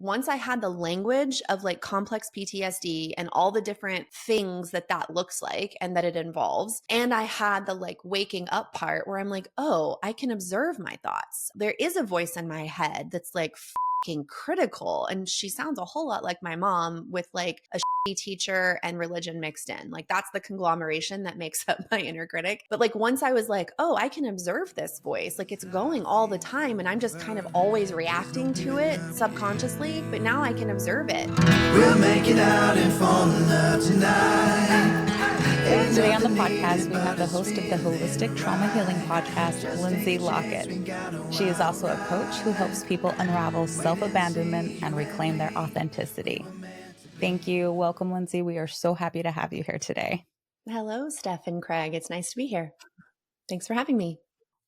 once I had the language of like complex PTSD and all the different things that that looks like and that it involves, and I had the like waking up part where I'm like, oh, I can observe my thoughts. There is a voice in my head that's like critical. And she sounds a whole lot like my mom with like a teacher and religion mixed in. Like that's the conglomeration that makes up my inner critic. But like once I was like, oh, I can observe this voice, like it's going all the time and I'm just kind of always reacting to it subconsciously, but now I can observe it. We'll make it out and fall in love tonight. Today on the podcast, we have the host of the Holistic Trauma Healing Podcast, Lindsey Lockett. She is also a coach who helps people unravel self-abandonment and reclaim their authenticity. Thank you. Welcome, Lindsey. We are so happy to have you here today. Hello, Steph and Craig. It's nice to be here. Thanks for having me.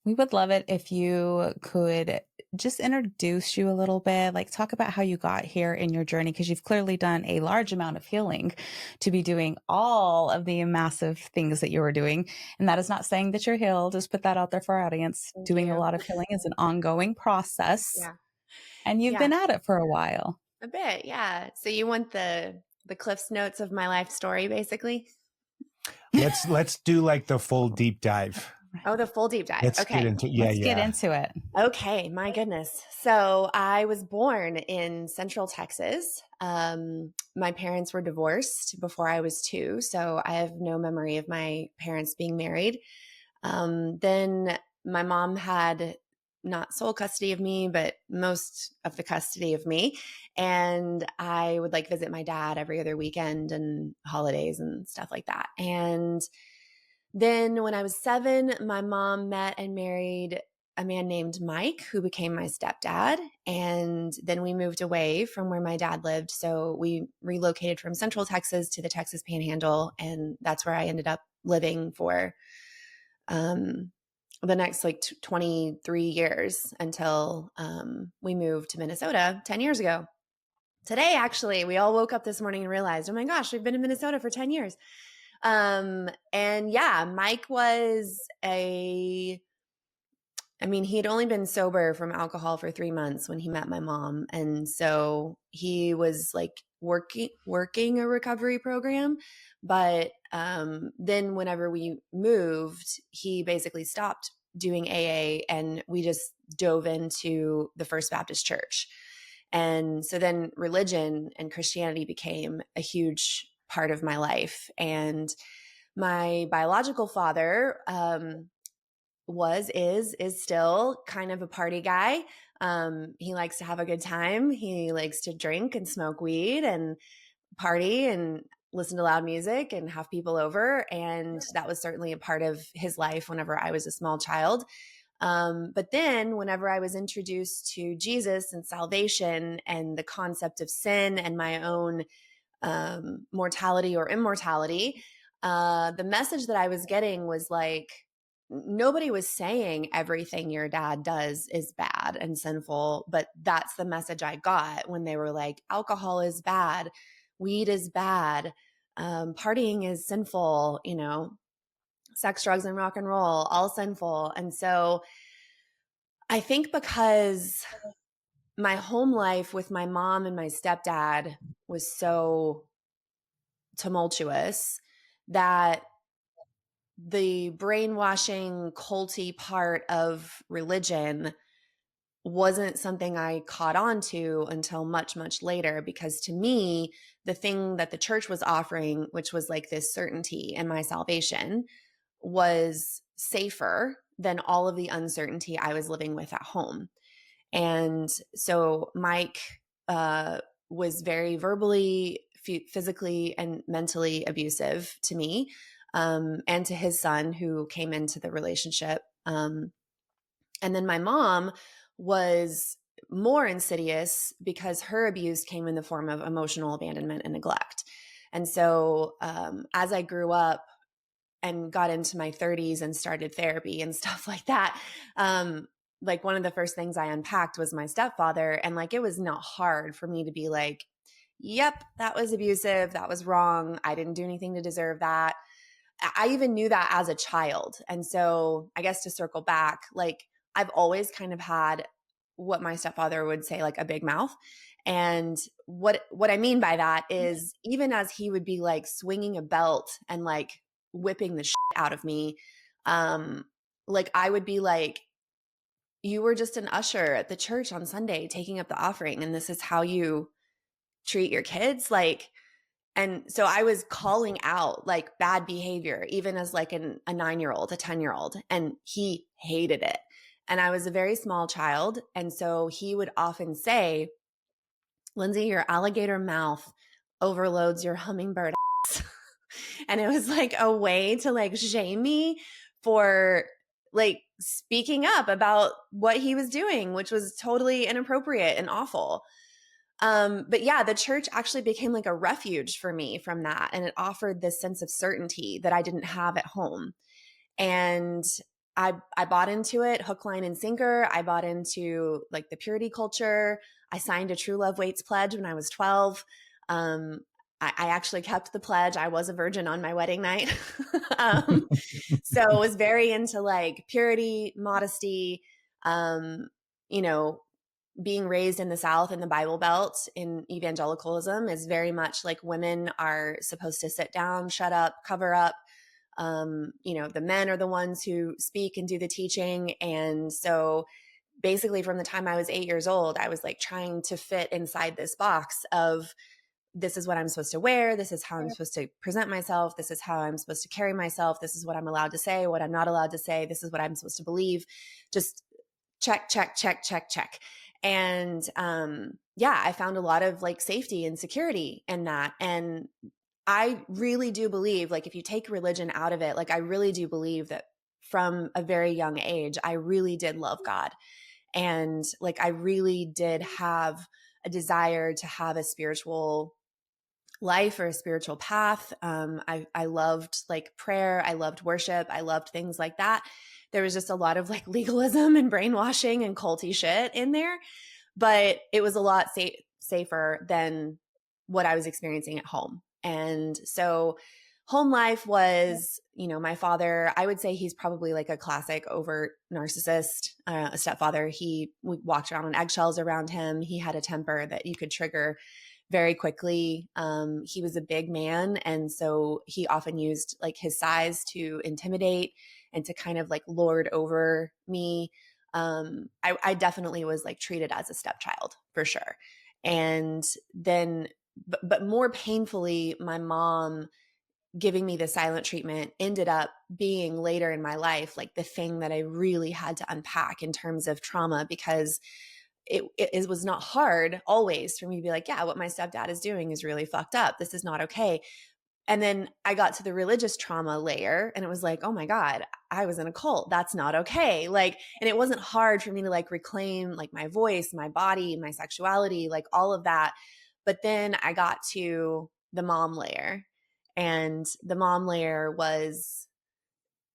We would love it if you could just introduce you a little bit, like talk about how you got here in your journey, because you've clearly done a large amount of healing to be doing all of the massive things that you were doing. And that is not saying that you're healed. Just put that out there for our audience. Doing a lot of healing is an ongoing process. Yeah. And you've been at it for a while. A bit, yeah. So you want the Cliff's Notes of my life story, basically? Let's do like the full deep dive. Oh, the full deep dive. Let's Okay. Get into it. Okay. My goodness. So I was born in Central Texas. My parents were divorced before I was 2. So I have no memory of my parents being married. Then my mom had not sole custody of me, but most of the custody of me. And I would like visit my dad every other weekend and holidays and stuff like that. And then when I was 7, my mom met and married a man named Mike, who became my stepdad. And then we moved away from where my dad lived. So we relocated from Central Texas to the Texas Panhandle. And that's where I ended up living for the next like 23 years until we moved to Minnesota 10 years ago. Today, actually, we all woke up this morning and realized, oh my gosh, we've been in Minnesota for 10 years. And yeah, Mike was he had only been sober from alcohol for 3 months when he met my mom. And so he was like working a recovery program. But then whenever we moved, he basically stopped doing AA and we just dove into the First Baptist Church. And so then religion and Christianity became a huge part of my life. And my biological father is still kind of a party guy. He likes to have a good time. He likes to drink and smoke weed and party and listen to loud music and have people over. And that was certainly a part of his life whenever I was a small child. But then whenever I was introduced to Jesus and salvation and the concept of sin and my own mortality or immortality, the message that I was getting was like, nobody was saying everything your dad does is bad and sinful, but that's the message I got when they were like, alcohol is bad, weed is bad, partying is sinful, sex, drugs, and rock and roll, all sinful. And so I think because my home life with my mom and my stepdad was so tumultuous that the brainwashing, culty part of religion wasn't something I caught on to until much, much later, because to me, the thing that the church was offering, which was like this certainty in my salvation, was safer than all of the uncertainty I was living with at home. And so Mike was very verbally, physically, and mentally abusive to me and to his son who came into the relationship. And then my mom was more insidious because her abuse came in the form of emotional abandonment and neglect. And so as I grew up and got into my 30s and started therapy and stuff like that, like one of the first things I unpacked was my stepfather. And like, it was not hard for me to be like, yep, that was abusive. That was wrong. I didn't do anything to deserve that. I even knew that as a child. And so I guess to circle back, like I've always kind of had what my stepfather would say, like a big mouth. And what I mean by that is even as he would be like swinging a belt and like whipping the shit out of me, like I would be like, you were just an usher at the church on Sunday taking up the offering, and this is how you treat your kids? Like, and so I was calling out like bad behavior, even as like a 9-year-old, a 10-year-old, and he hated it. And I was a very small child. And so he would often say, Lindsey, your alligator mouth overloads your hummingbird ass. And it was like a way to like shame me for like speaking up about what he was doing, which was totally inappropriate and awful. But yeah, the church actually became like a refuge for me from that. And it offered this sense of certainty that I didn't have at home. And I bought into it hook, line, and sinker. I bought into like the purity culture. I signed a True Love Waits pledge when I was 12. I actually kept the pledge. I was a virgin on my wedding night. So I was very into like purity, modesty, you know, being raised in the South in the Bible Belt in evangelicalism is very much like women are supposed to sit down, shut up, cover up. You know, the men are the ones who speak and do the teaching. And so basically from the time I was 8 years old, I was like trying to fit inside this box of this is what I'm supposed to wear. This is how I'm supposed to present myself. This is how I'm supposed to carry myself. This is what I'm allowed to say, what I'm not allowed to say. This is what I'm supposed to believe. Just check, check, check, check, check. And yeah, I found a lot of like safety and security in that. And I really do believe, like, if you take religion out of it, like, I really do believe that from a very young age, I really did love God. And like, I really did have a desire to have a spiritual life or a spiritual path. I loved like prayer. I loved worship. I loved things like that. There was just a lot of like legalism and brainwashing and culty shit in there, but it was a lot safer than what I was experiencing at home. And so home life was, you know, my father, I would say he's probably like a classic overt narcissist, a stepfather. We walked around on eggshells around him. He had a temper that you could trigger very quickly. He was a big man. And so he often used like his size to intimidate and to kind of like lord over me. I definitely was like treated as a stepchild for sure. And then, but more painfully, my mom giving me the silent treatment ended up being later in my life, like the thing that I really had to unpack in terms of trauma, because it was not hard always for me to be like, yeah, what my stepdad is doing is really fucked up. This is not okay. And then I got to the religious trauma layer and it was like, oh my God, I was in a cult. That's not okay. Like, and it wasn't hard for me to like reclaim like my voice, my body, my sexuality, like all of that. But then I got to the mom layer, and the mom layer was,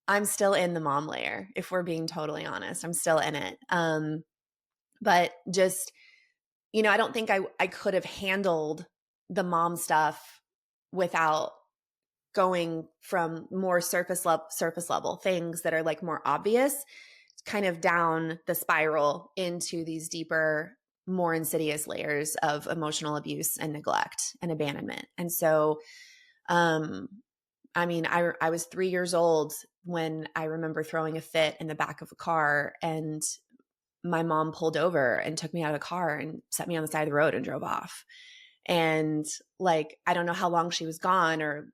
I'm still in the mom layer. If we're being totally honest, I'm still in it. But just, you know, I don't think I could have handled the mom stuff without going from more surface level things that are like more obvious, kind of down the spiral into these deeper, more insidious layers of emotional abuse and neglect and abandonment. And so, I mean, I was 3 years old when I remember throwing a fit in the back of a car, and my mom pulled over and took me out of the car and set me on the side of the road and drove off. And like, I don't know how long she was gone or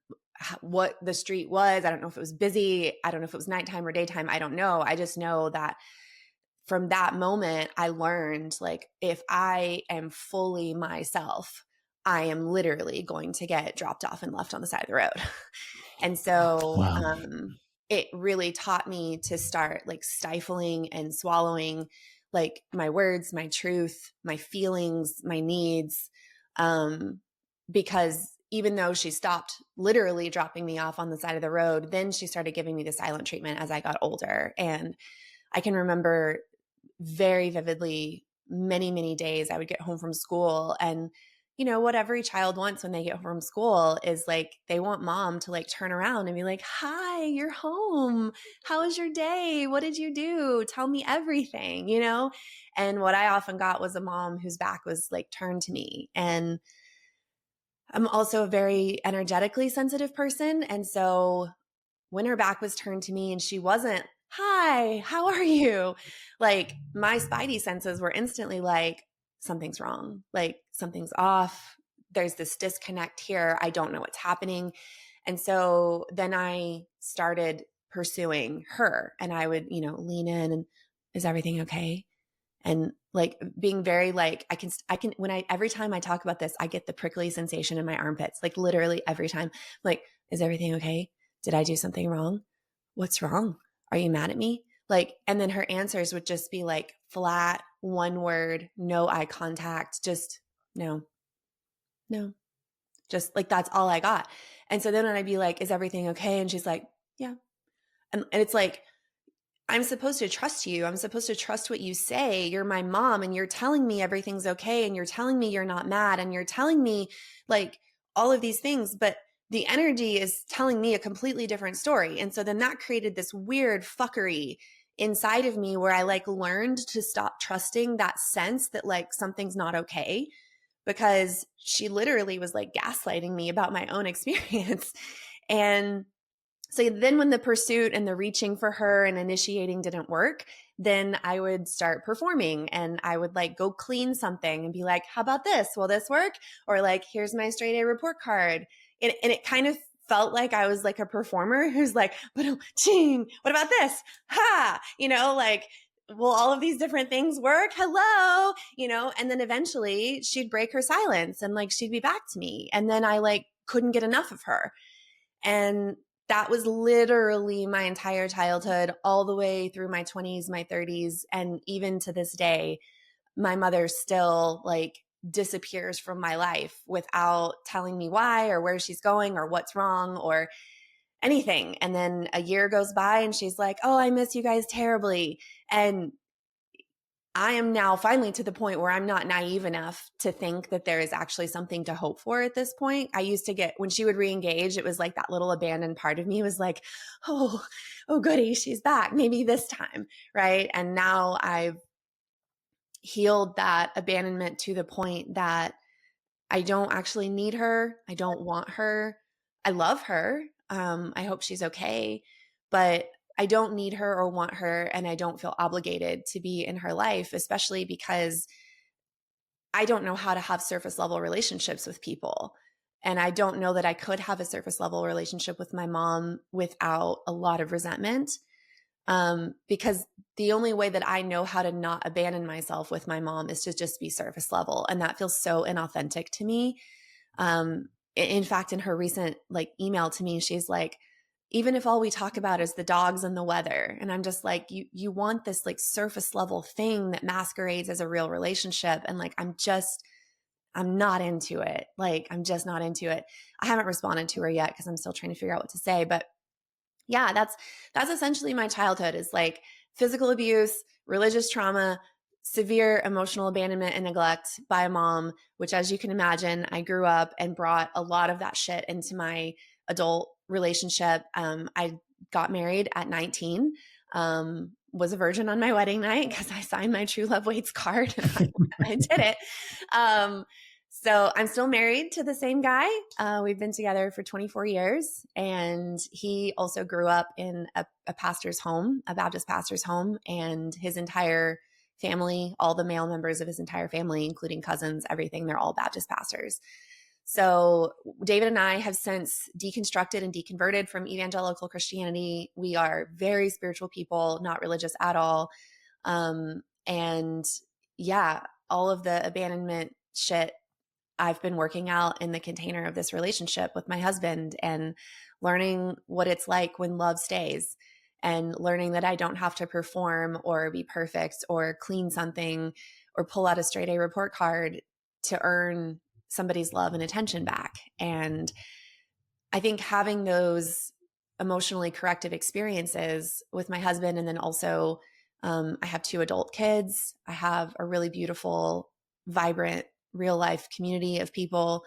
what the street was. I don't know if it was busy. I don't know if it was nighttime or daytime. I don't know. I just know that from that moment, I learned like, if I am fully myself, I am literally going to get dropped off and left on the side of the road. And so Wow. it really taught me to start like stifling and swallowing like my words, my truth, my feelings, my needs. Because even though she stopped literally dropping me off on the side of the road, then she started giving me the silent treatment as I got older. And I can remember very vividly many, many days I would get home from school and, you know, what every child wants when they get home from school is like, they want mom to like turn around and be like, hi, you're home. How was your day? What did you do? Tell me everything, you know? And what I often got was a mom whose back was like turned to me. And I'm also a very energetically sensitive person. And so when her back was turned to me and she wasn't, hi, how are you? Like my spidey senses were instantly like, something's wrong. Like something's off. There's this disconnect here. I don't know what's happening. And so then I started pursuing her and I would, you know, lean in and is everything okay? And like being very like, when every time I talk about this, I get the prickly sensation in my armpits, like literally every time. Like, is everything okay? Did I do something wrong? What's wrong? Are you mad at me? Like, and then her answers would just be like flat, one word, no eye contact, just no, no, just like that's all I got. And so then when I'd be like, is everything okay? And she's like, yeah. And it's like, I'm supposed to trust you. I'm supposed to trust what you say. You're my mom and you're telling me everything's okay. And you're telling me you're not mad. And you're telling me like all of these things. But the energy is telling me a completely different story. And so then that created this weird fuckery inside of me where I like learned to stop trusting that sense that like something's not okay because she literally was like gaslighting me about my own experience. And so then when the pursuit and the reaching for her and initiating didn't work, then I would start performing and I would like go clean something and be like, how about this? Will this work? Or like, here's my straight A report card. And it kind of felt like I was like a performer who's like, but ching, what about this? Ha, you know, like, will all of these different things work? Hello, you know, and then eventually she'd break her silence and like, she'd be back to me. And then I like couldn't get enough of her. And that was literally my entire childhood, all the way through my 20s, my 30s. And even to this day, my mother still like disappears from my life without telling me why or where she's going or what's wrong or anything. And then a year goes by and she's like, oh, I miss you guys terribly. And I am now finally to the point where I'm not naive enough to think that there is actually something to hope for at this point. I used to get, when she would reengage, it was like that little abandoned part of me was like, oh, goody, she's back. Maybe this time. Right. And now I've healed that abandonment to the point that I don't actually need her. I don't want her. I love her. I hope she's okay, but I don't need her or want her. And I don't feel obligated to be in her life, especially because I don't know how to have surface level relationships with people. And I don't know that I could have a surface level relationship with my mom without a lot of resentment. Because the only way that I know how to not abandon myself with my mom is to just be surface level. And that feels so inauthentic to me. In fact, in her recent like email to me, she's like, even if all we talk about is the dogs and the weather. And I'm just like, you want this like surface level thing that masquerades as a real relationship. And like, I'm not into it. Like, I'm just not into it. I haven't responded to her yet because I'm still trying to figure out what to say. But yeah, that's essentially my childhood is like physical abuse, religious trauma, severe emotional abandonment and neglect by a mom, which as you can imagine, I grew up and brought a lot of that shit into my adult relationship. I got married at 19, was a virgin on my wedding night because I signed my True Love Waits card and I did it. So I'm still married to the same guy. We've been together for 24 years. And he also grew up in a pastor's home, a Baptist pastor's home. And his entire family, all the male members of his entire family, including cousins, everything, they're all Baptist pastors. So David and I have since deconstructed and deconverted from evangelical Christianity. We are very spiritual people, not religious at all. And yeah, all of the abandonment shit I've been working out in the container of this relationship with my husband and learning what it's like when love stays and learning that I don't have to perform or be perfect or clean something or pull out a straight A report card to earn somebody's love and attention back. And I think having those emotionally corrective experiences with my husband, and then also I have 2 adult kids. I have a really beautiful, vibrant real life community of people.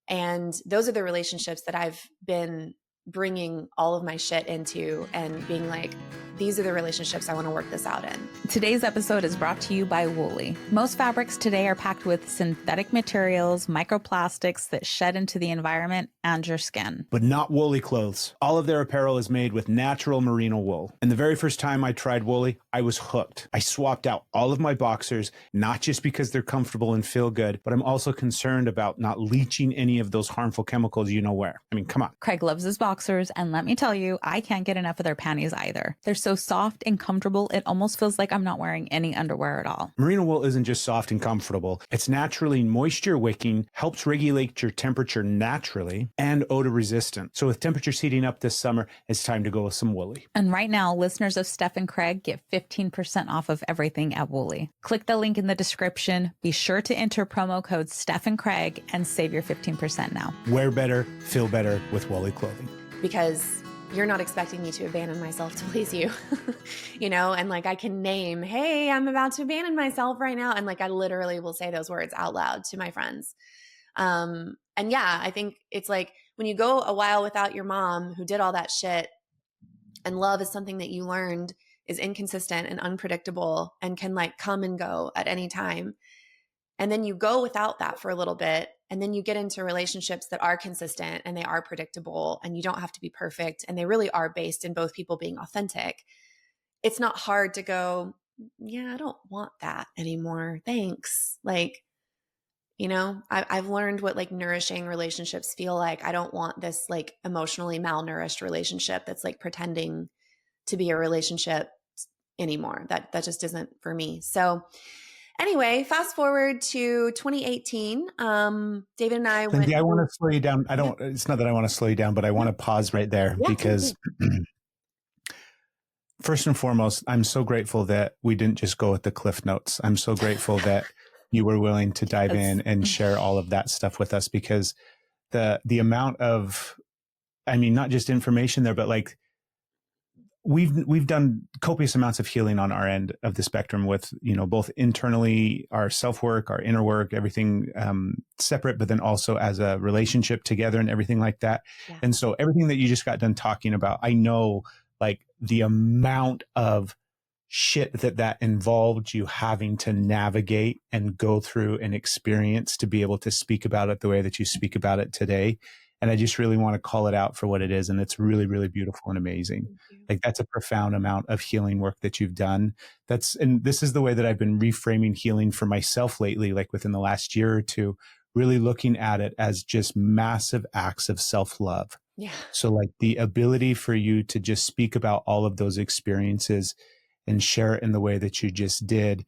And those are the relationships that I've been bringing all of my shit into and being like, these are the relationships I want to work this out in. Today's episode is brought to you by Woolly. Most fabrics today are packed with synthetic materials, microplastics that shed into the environment and your skin. But not Woolly clothes. All of their apparel is made with natural merino wool. And the very first time I tried Woolly, I was hooked. I swapped out all of my boxers, not just because they're comfortable and feel good, but I'm also concerned about not leaching any of those harmful chemicals you know where. I mean, come on. Craig loves his boxers, and let me tell you, I can't get enough of their panties either. They're so soft and comfortable, it almost feels like I'm not wearing any underwear at all. Merino wool isn't just soft and comfortable. It's naturally moisture wicking, helps regulate your temperature naturally, and odor resistant. So with temperatures heating up this summer, it's time to go with some Woolly. And right now, listeners of Steph and Craig get 15% off of everything at Woolly. Click the link in the description. Be sure to enter promo code Steph and Craig and save your 15% now. Wear better, feel better with Woolly clothing. Because you're not expecting me to abandon myself to please you, you know? And like, I can name, hey, I'm about to abandon myself right now. And like, I literally will say those words out loud to my friends. And yeah, I think it's like when you go a while without your mom who did all that shit, and love is something that you learned is inconsistent and unpredictable and can like come and go at any time. And then you go without that for a little bit. And then you get into relationships that are consistent and they are predictable and you don't have to be perfect. And they really are based in both people being authentic. It's not hard to go, yeah, I don't want that anymore. Thanks. Like, you know, I've learned what like nourishing relationships feel like. I don't want this like emotionally malnourished relationship that's like pretending to be a relationship anymore. That just isn't for me. So anyway, fast forward to 2018. David and I went. Lindsey, I want to slow you down. It's not that I want to slow you down, but I want to pause right there because first and foremost, I'm so grateful that we didn't just go with the Cliff Notes. I'm so grateful that you were willing to dive in and share all of that stuff with us, because the amount of, I mean, not just information there, but like we've done copious amounts of healing on our end of the spectrum with, you know, both internally, our self-work, our inner work, everything separate, but then also as a relationship together and everything like that. Yeah. And so everything that you just got done talking about, I know like the amount of shit that involved you having to navigate and go through and experience to be able to speak about it the way that you speak about it today. And I just really want to call it out for what it is. And it's really, really beautiful and amazing. Like that's a profound amount of healing work that you've done. And this is the way that I've been reframing healing for myself lately, like within the last year or two, really looking at it as just massive acts of self-love. Yeah. So like the ability for you to just speak about all of those experiences and share it in the way that you just did,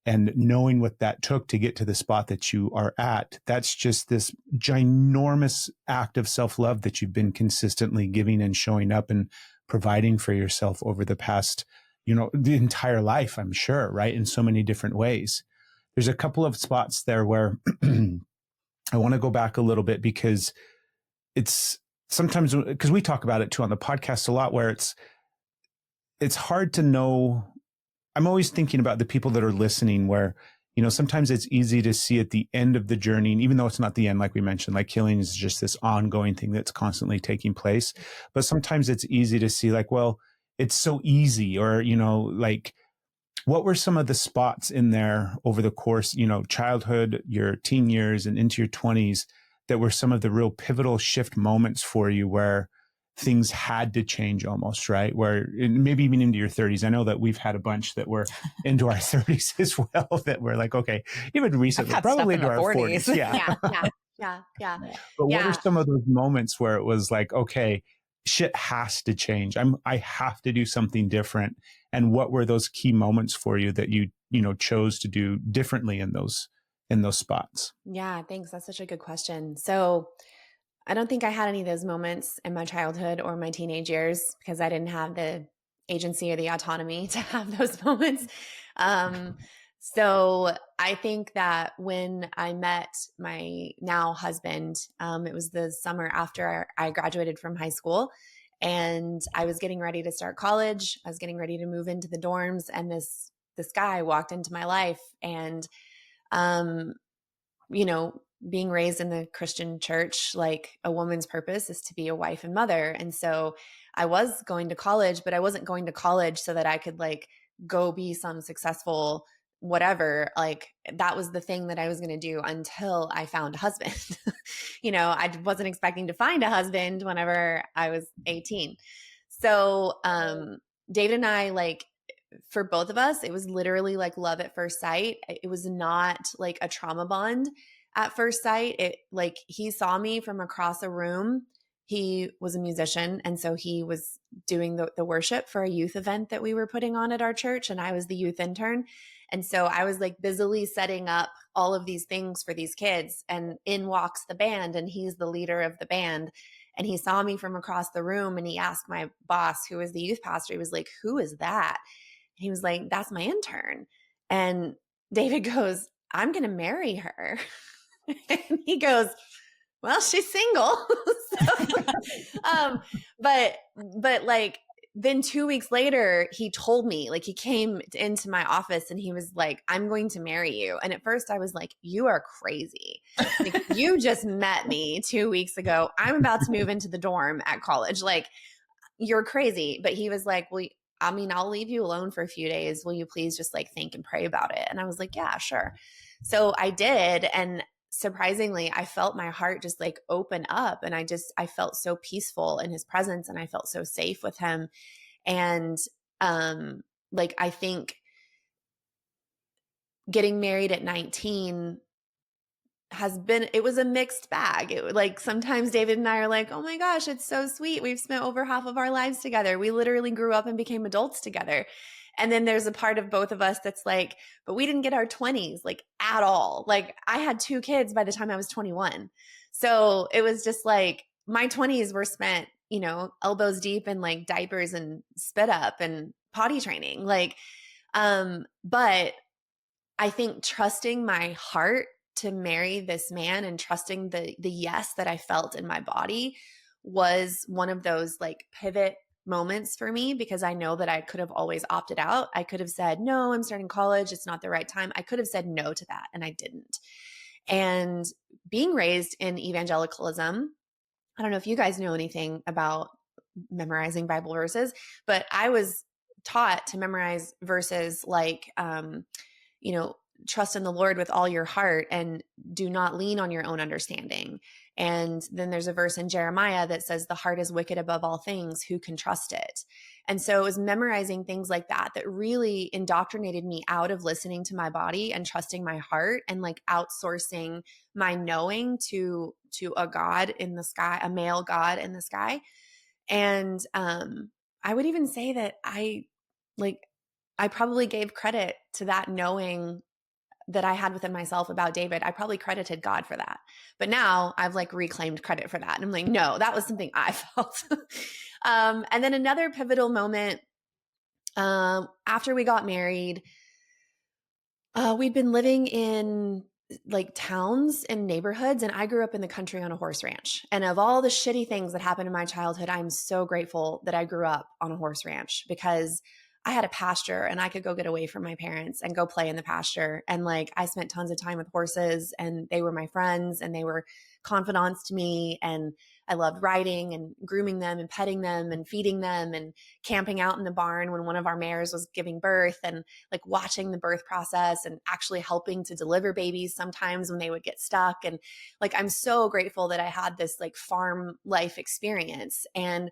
and knowing what that took to get to the spot that you are at, that's just this ginormous act of self-love that you've been consistently giving and showing up and providing for yourself over the past, you know, the entire life, I'm sure, right? In so many different ways. There's a couple of spots there where I want to go back a little bit, because it's sometimes, because we talk about it too on the podcast a lot, where it's hard to know. I'm always thinking about the people that are listening, where, you know, sometimes it's easy to see at the end of the journey, and even though it's not the end, like we mentioned, like healing is just this ongoing thing that's constantly taking place. But sometimes it's easy to see like, well, it's so easy, or, you know, like what were some of the spots in there over the course, you know, childhood, your teen years and into your 20s that were some of the real pivotal shift moments for you where things had to change almost, right? Where maybe even into your 30s. I know that we've had a bunch that were into our 30s as well, that were like, okay, even recently, probably into our 40s. Yeah. But what are some of those moments where it was like, okay, shit has to change. I have to do something different. And what were those key moments for you that you know, chose to do differently in those spots? Yeah, thanks. That's such a good question. So I don't think I had any of those moments in my childhood or my teenage years, because I didn't have the agency or the autonomy to have those moments. So I think that when I met my now husband, it was the summer after I graduated from high school, and I was getting ready to start college. I was getting ready to move into the dorms, and this guy walked into my life, and you know, being raised in the Christian church, like a woman's purpose is to be a wife and mother. And so I was going to college, but I wasn't going to college so that I could like go be some successful whatever. Like that was the thing that I was going to do until I found a husband. You know, I wasn't expecting to find a husband whenever I was 18. So, David and I, like, for both of us, it was literally like love at first sight. It was not like a trauma bond at first sight. It like he saw me from across a room. He was a musician. And so he was doing the worship for a youth event that we were putting on at our church. And I was the youth intern. And so I was like busily setting up all of these things for these kids. And in walks the band, and he's the leader of the band. And he saw me from across the room and he asked my boss, who was the youth pastor, he was like, "Who is that?" He was like, "That's my intern." And David goes, "I'm going to marry her." And he goes, "Well, she's single." So, but like, then 2 weeks later, he told me, like, he came into my office and he was like, "I'm going to marry you." And at first I was like, "You are crazy. Like, you just met me 2 weeks ago. I'm about to move into the dorm at college. Like, you're crazy." But he was like, "Well, I mean, I'll leave you alone for a few days. Will you please just like think and pray about it?" And I was like, "Yeah, sure." So I did. And surprisingly, I felt my heart just like open up, and I felt so peaceful in his presence, and I felt so safe with him. And, like, I think getting married at 19 it was a mixed bag. Like sometimes David and I are like, "Oh my gosh, it's so sweet. We've spent over half of our lives together. We literally grew up and became adults together." And then there's a part of both of us that's like, "But we didn't get our 20s like at all." Like I had 2 kids by the time I was 21. So it was just like my 20s were spent, you know, elbows deep in like diapers and spit up and potty training. Like, but I think trusting my heart to marry this man and trusting the yes that I felt in my body was one of those like pivot moments for me, because I know that I could have always opted out. I could have said, "No, I'm starting college. It's not the right time." I could have said no to that, and I didn't. And being raised in evangelicalism, I don't know if you guys know anything about memorizing Bible verses, but I was taught to memorize verses like, you know, "Trust in the Lord with all your heart and do not lean on your own understanding." And then there's a verse in Jeremiah that says, "The heart is wicked above all things. Who can trust it?" And so it was memorizing things like that that really indoctrinated me out of listening to my body and trusting my heart, and like outsourcing my knowing to a God in the sky, a male God in the sky. And I would even say that like I probably gave credit to that knowing that I had within myself about David. I probably credited God for that. But now I've like reclaimed credit for that. And I'm like, no, that was something I felt. And then another pivotal moment, after we got married, we'd been living in like towns and neighborhoods, and I grew up in the country on a horse ranch. And of all the shitty things that happened in my childhood, I'm so grateful that I grew up on a horse ranch, because I had a pasture and I could go get away from my parents and go play in the pasture. And like I spent tons of time with horses, and they were my friends and they were confidants to me. And I loved riding and grooming them and petting them and feeding them and camping out in the barn when one of our mares was giving birth, and like watching the birth process and actually helping to deliver babies sometimes when they would get stuck. And like, I'm so grateful that I had this like farm life experience. And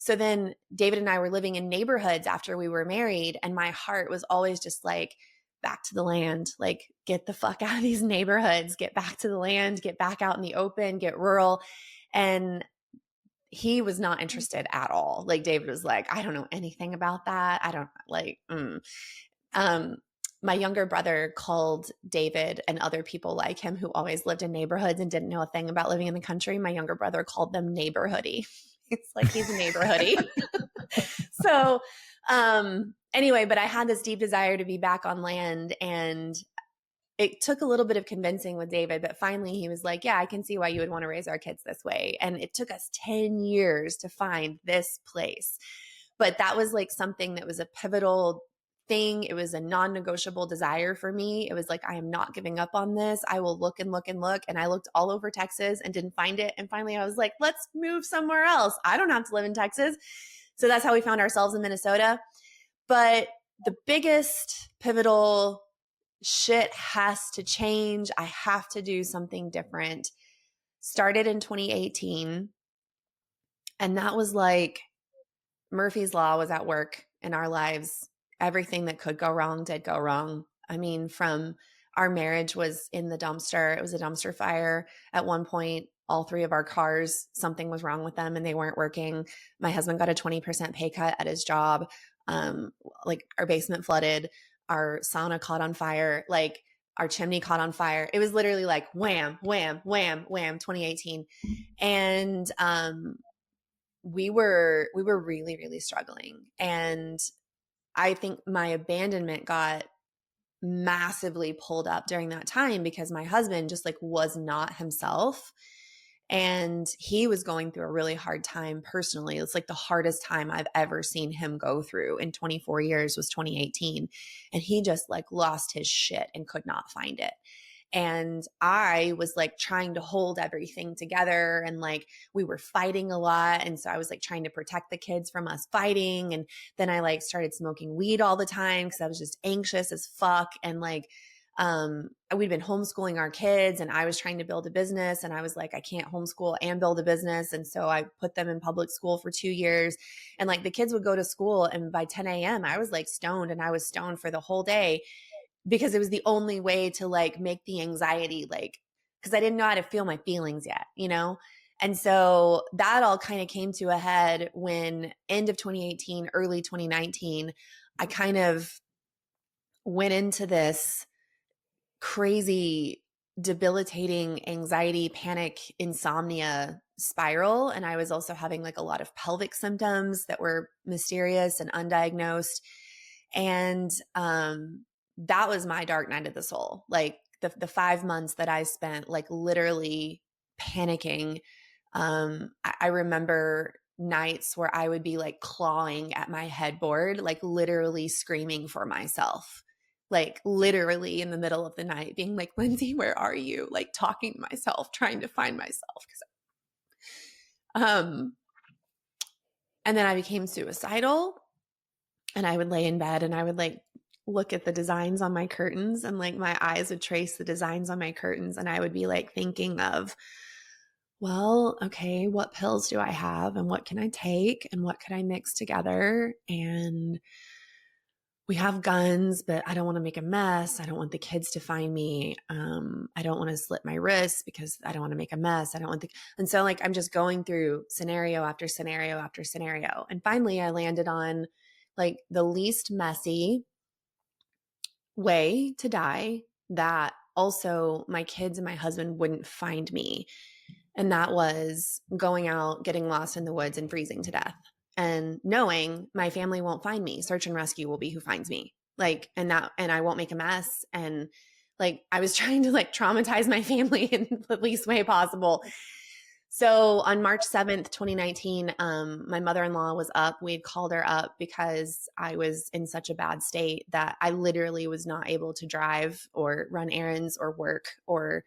so then David and I were living in neighborhoods after we were married, and my heart was always just like, back to the land, like get the fuck out of these neighborhoods, get back to the land, get back out in the open, get rural. And he was not interested at all. Like David was like, "I don't know anything about that. I don't like, my younger brother called David and other people like him who always lived in neighborhoods and didn't know a thing about living in the country. My younger brother called them neighborhoody. It's like, he's a neighborhoody. So, anyway, but I had this deep desire to be back on land, and it took a little bit of convincing with David, but finally he was like, "Yeah, I can see why you would want to raise our kids this way." And it took us 10 years to find this place. But that was like something that was a pivotal thing. It was a non-negotiable desire for me. It was like, I am not giving up on this. I will look and look and look. And I looked all over Texas and didn't find it. And finally I was like, let's move somewhere else. I don't have to live in Texas. So that's how we found ourselves in Minnesota. But the biggest pivotal shit has to change. I have to do something different. Started in 2018. And that was like Murphy's Law was at work in our lives. Everything that could go wrong did go wrong. I mean, from our marriage was in the dumpster. It was a dumpster fire. At one point, all three of our cars, something was wrong with them and they weren't working. My husband got a 20% pay cut at his job. Like our basement flooded, our sauna caught on fire, like our chimney caught on fire. It was literally like wham, wham, wham, wham, 2018. And we were really, really struggling. And I think my abandonment got massively pulled up during that time because my husband just like was not himself. And he was going through a really hard time personally. It's like the hardest time I've ever seen him go through in 24 years was 2018. And he just like lost his shit and could not find it. And I was like trying to hold everything together and like we were fighting a lot. And so I was like trying to protect the kids from us fighting. And then I like started smoking weed all the time because I was just anxious as fuck. And like, we'd been homeschooling our kids and I was trying to build a business and I was like, I can't homeschool and build a business. And so I put them in public school for 2 years and like the kids would go to school and by 10 a.m. I was like stoned and I was stoned for the whole day because it was the only way to like make the anxiety like, because I didn't know how to feel my feelings yet, you know? And so that all kind of came to a head when end of 2018, early 2019, I kind of went into this crazy, debilitating anxiety, panic, insomnia spiral. And I was also having like a lot of pelvic symptoms that were mysterious and undiagnosed. And that was my dark night of the soul. Like the 5 months that I spent like literally panicking. I remember nights where I would be like clawing at my headboard, like literally screaming for myself, like literally in the middle of the night being like, Lindsey, where are you? Like talking to myself, trying to find myself. And then I became suicidal and I would lay in bed and I would like look at the designs on my curtains and like my eyes would trace the designs on my curtains and I would be like thinking of, well, okay, what pills do I have and what can I take and what could I mix together? And we have guns, but I don't want to make a mess. I don't want the kids to find me. I don't want to slit my wrists because I don't want to make a mess. I don't want and so like, I'm just going through scenario after scenario after scenario. And finally I landed on like the least messy way to die that also my kids and my husband wouldn't find me. And that was going out, getting lost in the woods and freezing to death and knowing my family won't find me. Search and rescue will be who finds me. Like, and I won't make a mess. And like, I was trying to like traumatize my family in the least way possible. So on March 7th, 2019, my mother-in-law was up. We had called her up because I was in such a bad state that I literally was not able to drive or run errands or work or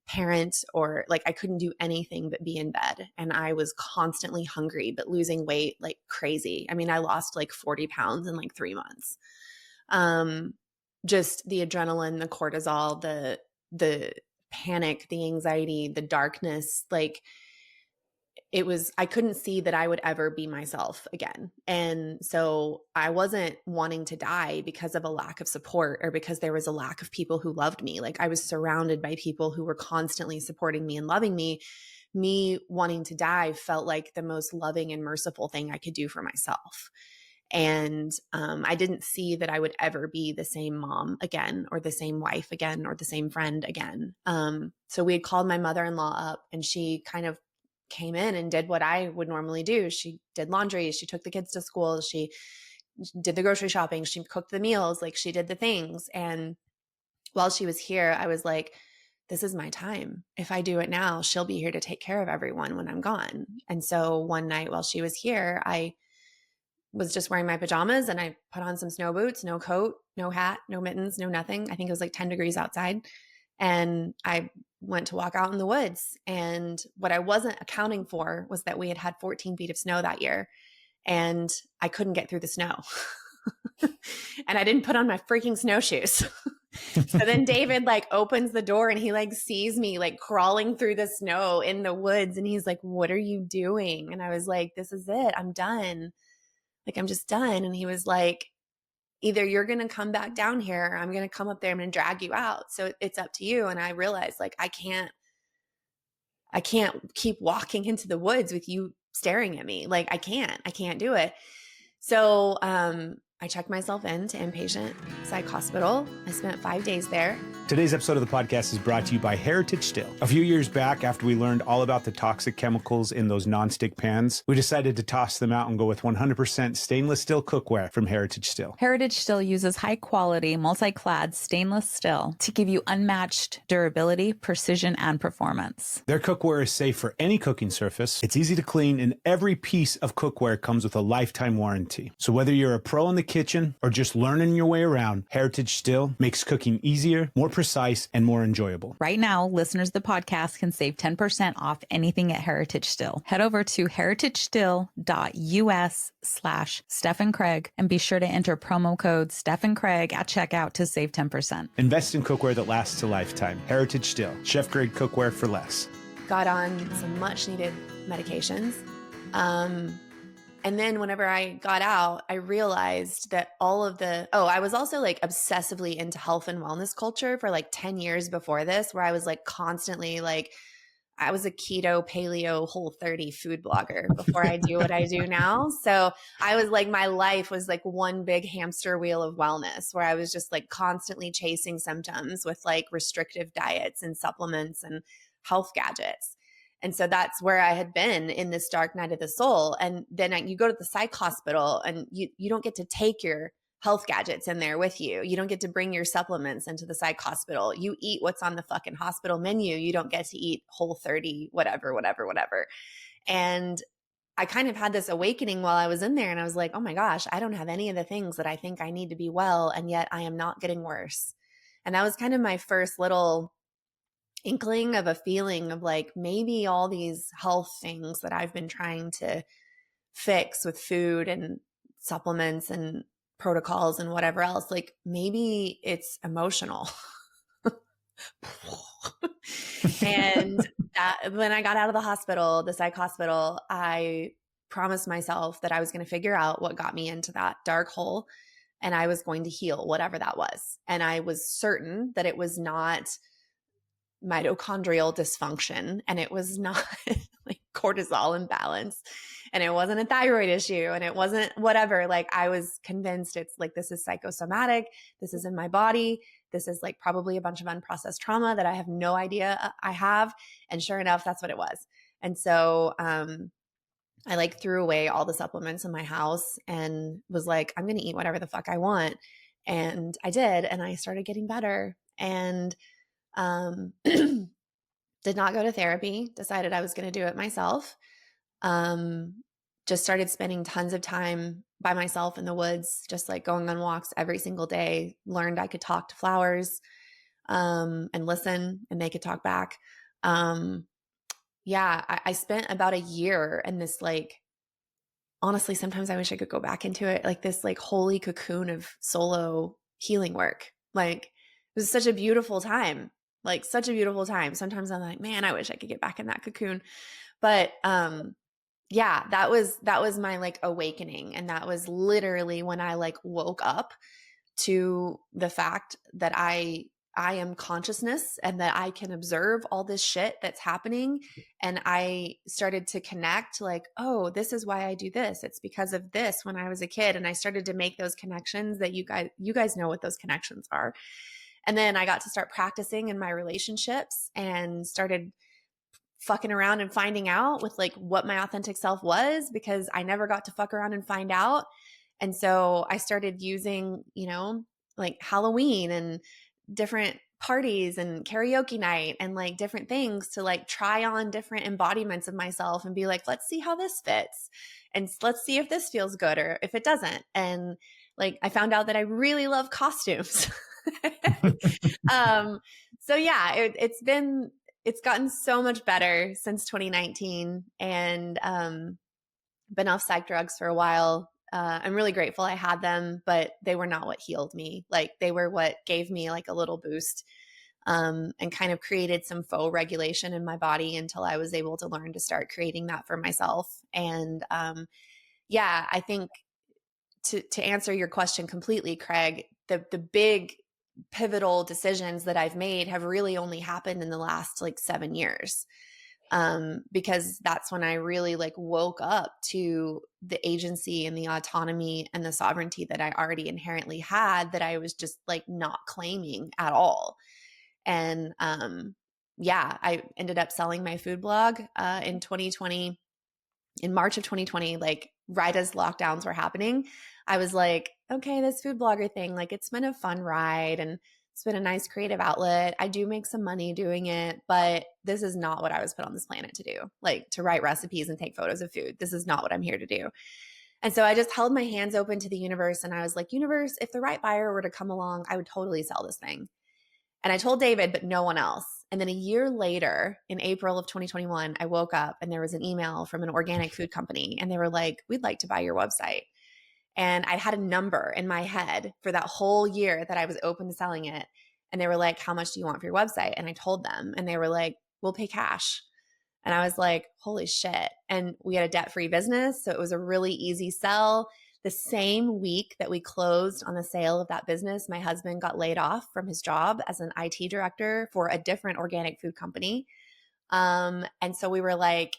parent or like I couldn't do anything but be in bed. And I was constantly hungry, but losing weight like crazy. I mean, I lost like 40 pounds in like 3 months. Just the adrenaline, the cortisol, the panic, the anxiety, the darkness, like it was, I couldn't see that I would ever be myself again. And so I wasn't wanting to die because of a lack of support or because there was a lack of people who loved me. Like I was surrounded by people who were constantly supporting me and loving me. Me wanting to die felt like the most loving and merciful thing I could do for myself. And I didn't see that I would ever be the same mom again or the same wife again or the same friend again. So we had called my mother-in-law up and she kind of came in and did what I would normally do. She did laundry. She took the kids to school. She did the grocery shopping. She cooked the meals. Like she did the things. And while she was here, I was like, this is my time. If I do it now, she'll be here to take care of everyone when I'm gone. And so one night while she was here, I was just wearing my pajamas, and I put on some snow boots, no coat, no hat, no mittens, no nothing. I think it was like 10 degrees outside. And I went to walk out in the woods. And what I wasn't accounting for was that we had had 14 feet of snow that year, and I couldn't get through the snow. And I didn't put on my freaking snowshoes. So then David like opens the door, and he like sees me like crawling through the snow in the woods. And he's like, "What are you doing?" And I was like, "This is it. I'm done. Like, I'm just done." And he was like, "Either you're going to come back down here, or I'm going to come up there. I'm going to drag you out. So it's up to you." And I realized like, I can't keep walking into the woods with you staring at me. Like, I can't do it. So, I checked myself into inpatient psych hospital. I spent 5 days there. Today's episode of the podcast is brought to you by Heritage Still. A few years back, after we learned all about the toxic chemicals in those nonstick pans, we decided to toss them out and go with 100% stainless steel cookware from Heritage Still. Heritage Still uses high-quality, multi-clad stainless steel to give you unmatched durability, precision, and performance. Their cookware is safe for any cooking surface. It's easy to clean, and every piece of cookware comes with a lifetime warranty. So whether you're a pro in the kitchen or just learning your way around, Heritage Still makes cooking easier, more precise, and more enjoyable. Right now, listeners of the podcast can save 10% off anything at Heritage Still. Head over to heritagestill.us/Steph Craig and be sure to enter promo code Steph Craig at checkout to save 10%. Invest in cookware that lasts a lifetime. Heritage Still, chef-grade cookware for less. Got on some much needed medications. And then whenever I got out, I realized that I was also like obsessively into health and wellness culture for like 10 years before this, where I was like constantly like, I was a keto, paleo, Whole30 food blogger before I do what I do now. So I was like, my life was like one big hamster wheel of wellness, where I was just like constantly chasing symptoms with like restrictive diets and supplements and health gadgets. And so that's where I had been in this dark night of the soul. And then you go to the psych hospital, and you don't get to take your health gadgets in there with you. You don't get to bring your supplements into the psych hospital. You eat what's on the fucking hospital menu. You don't get to eat Whole30, whatever. And I kind of had this awakening while I was in there, and I was like, oh my gosh, I don't have any of the things that I think I need to be well. And yet I am not getting worse. And that was kind of my first little inkling of a feeling of like, maybe all these health things that I've been trying to fix with food and supplements and protocols and whatever else, like maybe it's emotional. And when I got out of the psych hospital, I promised myself that I was going to figure out what got me into that dark hole, and I was going to heal whatever that was. And I was certain that it was not mitochondrial dysfunction, and it was not like cortisol imbalance, and it wasn't a thyroid issue, and it wasn't whatever. Like, I was convinced it's like, this is psychosomatic. This is in my body. This is like probably a bunch of unprocessed trauma that I have no idea I have. And sure enough, that's what it was. And so, I like threw away all the supplements in my house and was like, I'm going to eat whatever the fuck I want. And I did. And I started getting better, and did not go to therapy, decided I was going to do it myself. Just started spending tons of time by myself in the woods, just like going on walks every single day. Learned I could talk to flowers, and listen, and they could talk back. I spent about a year in this, like, honestly, sometimes I wish I could go back into it, like this like holy cocoon of solo healing work. Like, it was such a beautiful time. Like, such a beautiful time. Sometimes I'm like, man, I wish I could get back in that cocoon. But that was my like awakening. And that was literally when I like woke up to the fact that I am consciousness, and that I can observe all this shit that's happening. And I started to connect like, oh, this is why I do this. It's because of this when I was a kid. And I started to make those connections that you guys know what those connections are. And then I got to start practicing in my relationships and started fucking around and finding out with like what my authentic self was, because I never got to fuck around and find out. And so I started using, like Halloween and different parties and karaoke night and like different things to like try on different embodiments of myself and be like, let's see how this fits. And let's see if this feels good or if it doesn't. And like, I found out that I really love costumes. So yeah, it's gotten so much better since 2019 and, been off psych drugs for a while. I'm really grateful I had them, but they were not what healed me. Like they were what gave me like a little boost, and kind of created some faux regulation in my body until I was able to learn to start creating that for myself. And, yeah, I think to answer your question completely, Craig, the big pivotal decisions that I've made have really only happened in the last like 7 years. Because that's when I really like woke up to the agency and the autonomy and the sovereignty that I already inherently had that I was just like not claiming at all. And yeah, I ended up selling my food blog in 2020, in March of 2020, like right as lockdowns were happening. I was like, okay, this food blogger thing, like it's been a fun ride and it's been a nice creative outlet. I do make some money doing it, but this is not what I was put on this planet to do, like to write recipes and take photos of food. This is not what I'm here to do. And so I just held my hands open to the universe and I was like, universe, if the right buyer were to come along, I would totally sell this thing. And I told David, but no one else. And then a year later, in April of 2021, I woke up and there was an email from an organic food company. And they were like, we'd like to buy your website. And I had a number in my head for that whole year that I was open to selling it. And they were like, how much do you want for your website? And I told them, and they were like, we'll pay cash. And I was like, holy shit. And we had a debt-free business. So it was a really easy sell. The same week that we closed on the sale of that business, my husband got laid off from his job as an IT director for a different organic food company. And so we were like,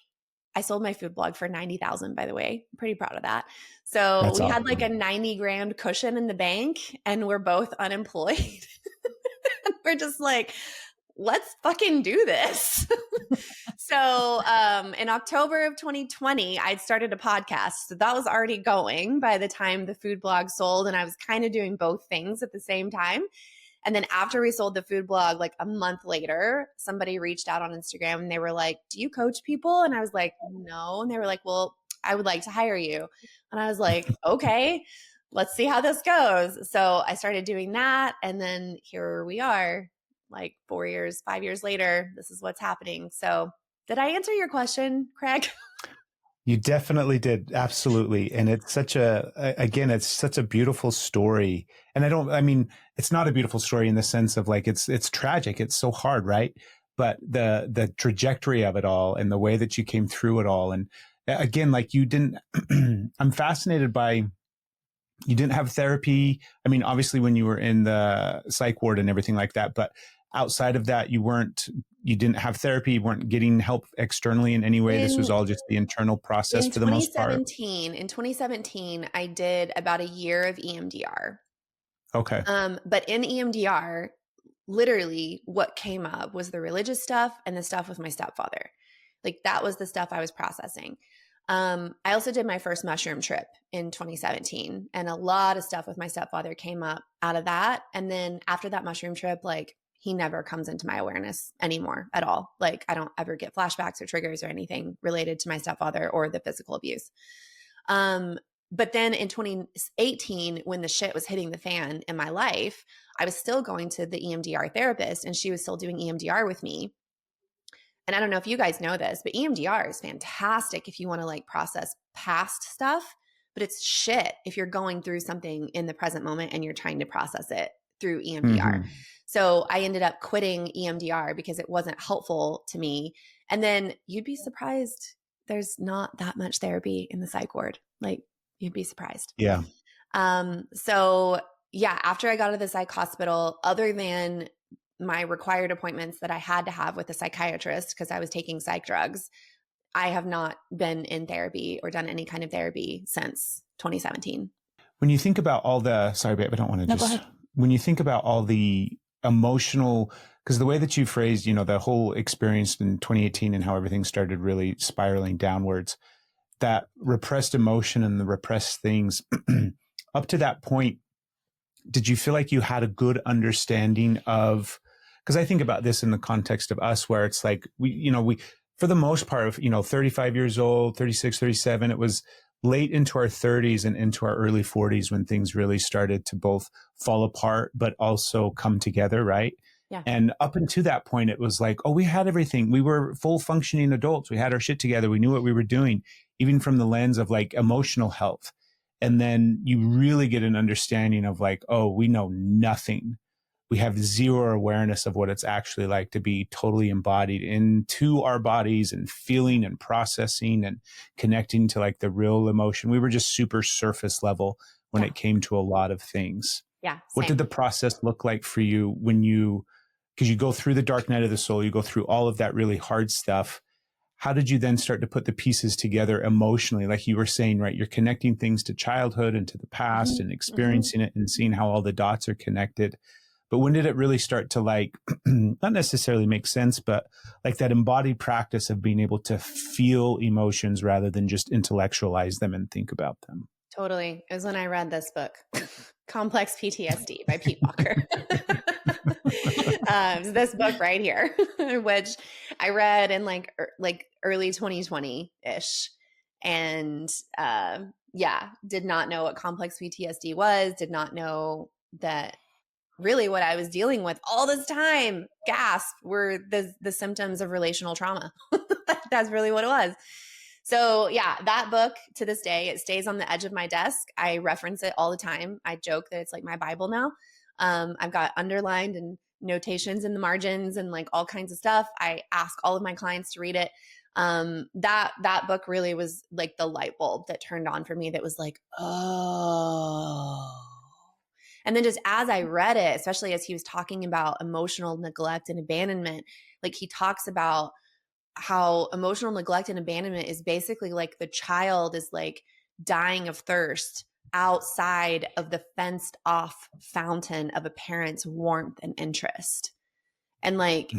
I sold my food blog for 90,000, by the way. I'm pretty proud of that. So That's we awesome. had like a 90 grand cushion in the bank and we're both unemployed. We're just like, let's fucking do this. So in October of 2020, I'd started a podcast. So that was already going by the time the food blog sold. And I was kind of doing both things at the same time. And then after we sold the food blog, like a month later, somebody reached out on Instagram and they were like, do you coach people? And I was like, no. And they were like, well, I would like to hire you. And I was like, okay, let's see how this goes. So I started doing that. And then here we are, like 4 years, 5 years later, this is what's happening. So did I answer your question, Craig? You definitely did. Absolutely. And it's such again, it's such a beautiful story. And I mean, it's not a beautiful story in the sense of like, it's tragic. It's so hard, right? But the trajectory of it all and the way that you came through it all. And again, like you didn't, I'm fascinated by, you didn't have therapy. I mean, obviously when you were in the psych ward and everything like that, but outside of that, you didn't have therapy, you weren't getting help externally in any way. This was all just the internal process for the most part. In 2017, I did about a year of EMDR. Okay. But in EMDR, literally what came up was the religious stuff and the stuff with my stepfather. Like that was the stuff I was processing. I also did my first mushroom trip in 2017 and a lot of stuff with my stepfather came up out of that. And then after that mushroom trip, like he never comes into my awareness anymore at all. Like I don't ever get flashbacks or triggers or anything related to my stepfather or the physical abuse. But then in 2018, when the shit was hitting the fan in my life, I was still going to the EMDR therapist and she was still doing EMDR with me. And I don't know if you guys know this, but EMDR is fantastic if you want to like process past stuff, but it's shit if you're going through something in the present moment and you're trying to process it through EMDR. Mm-hmm. So I ended up quitting EMDR because it wasn't helpful to me. And then you'd be surprised, there's not that much therapy in the psych ward. Like you'd be surprised. Yeah. So yeah, after I got out of the psych hospital, other than my required appointments that I had to have with a psychiatrist because I was taking psych drugs, I have not been in therapy or done any kind of therapy since 2017. When you think about all the, sorry, babe, I don't want to when you think about all the emotional, because the way that you phrased, the whole experience in 2018 and how everything started really spiraling downwards, that repressed emotion and the repressed things up to that point, did you feel like you had a good understanding of because I think about this in the context of us, where it's like, we, for the most part, 35 years old, 36, 37, it was late into our 30s and into our early 40s when things really started to both fall apart, but also come together. Right. Yeah. And up until that point, it was like, oh, we had everything. We were full functioning adults. We had our shit together. We knew what we were doing, even from the lens of like emotional health. And then you really get an understanding of like, oh, we know nothing. We have zero awareness of what it's actually like to be totally embodied into our bodies and feeling and processing and connecting to like the real emotion. We were just super surface level when it came to a lot of things. Yeah. What did the process look like for you when because you go through the dark night of the soul, you go through all of that really hard stuff. How did you then start to put the pieces together emotionally? Like you were saying, right? You're connecting things to childhood and to the past and experiencing it and seeing how all the dots are connected. But when did it really start to like, not necessarily make sense, but like that embodied practice of being able to feel emotions rather than just intellectualize them and think about them? Totally. It was when I read this book, Complex PTSD by Pete Walker. This book right here, which I read in like early 2020-ish. And did not know what complex PTSD was, did not know that really what I was dealing with all this time, gasp, were the symptoms of relational trauma. That's really what it was. So yeah, that book to this day, it stays on the edge of my desk. I reference it all the time. I joke that it's like my Bible now. I've got underlined and notations in the margins and like all kinds of stuff. I ask all of my clients to read it. That book really was like the light bulb that turned on for me. That was like, oh. And then just as I read it, especially as he was talking about emotional neglect and abandonment, like he talks about how emotional neglect and abandonment is basically like the child is like dying of thirst outside of the fenced off fountain of a parent's warmth and interest. And like,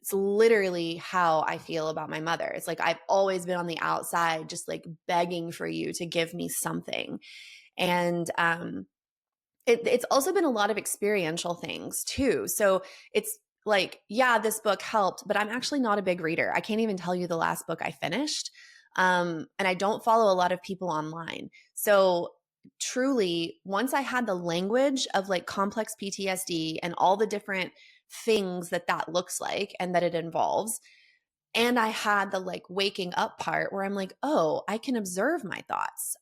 it's literally how I feel about my mother. It's like, I've always been on the outside, just like begging for you to give me something. And, it's also been a lot of experiential things too. So it's like, yeah, this book helped, but I'm actually not a big reader. I can't even tell you the last book I finished. And I don't follow a lot of people online. So truly, once I had the language of like complex PTSD and all the different things that looks like and that it involves, and I had the like waking up part where I'm like, oh, I can observe my thoughts.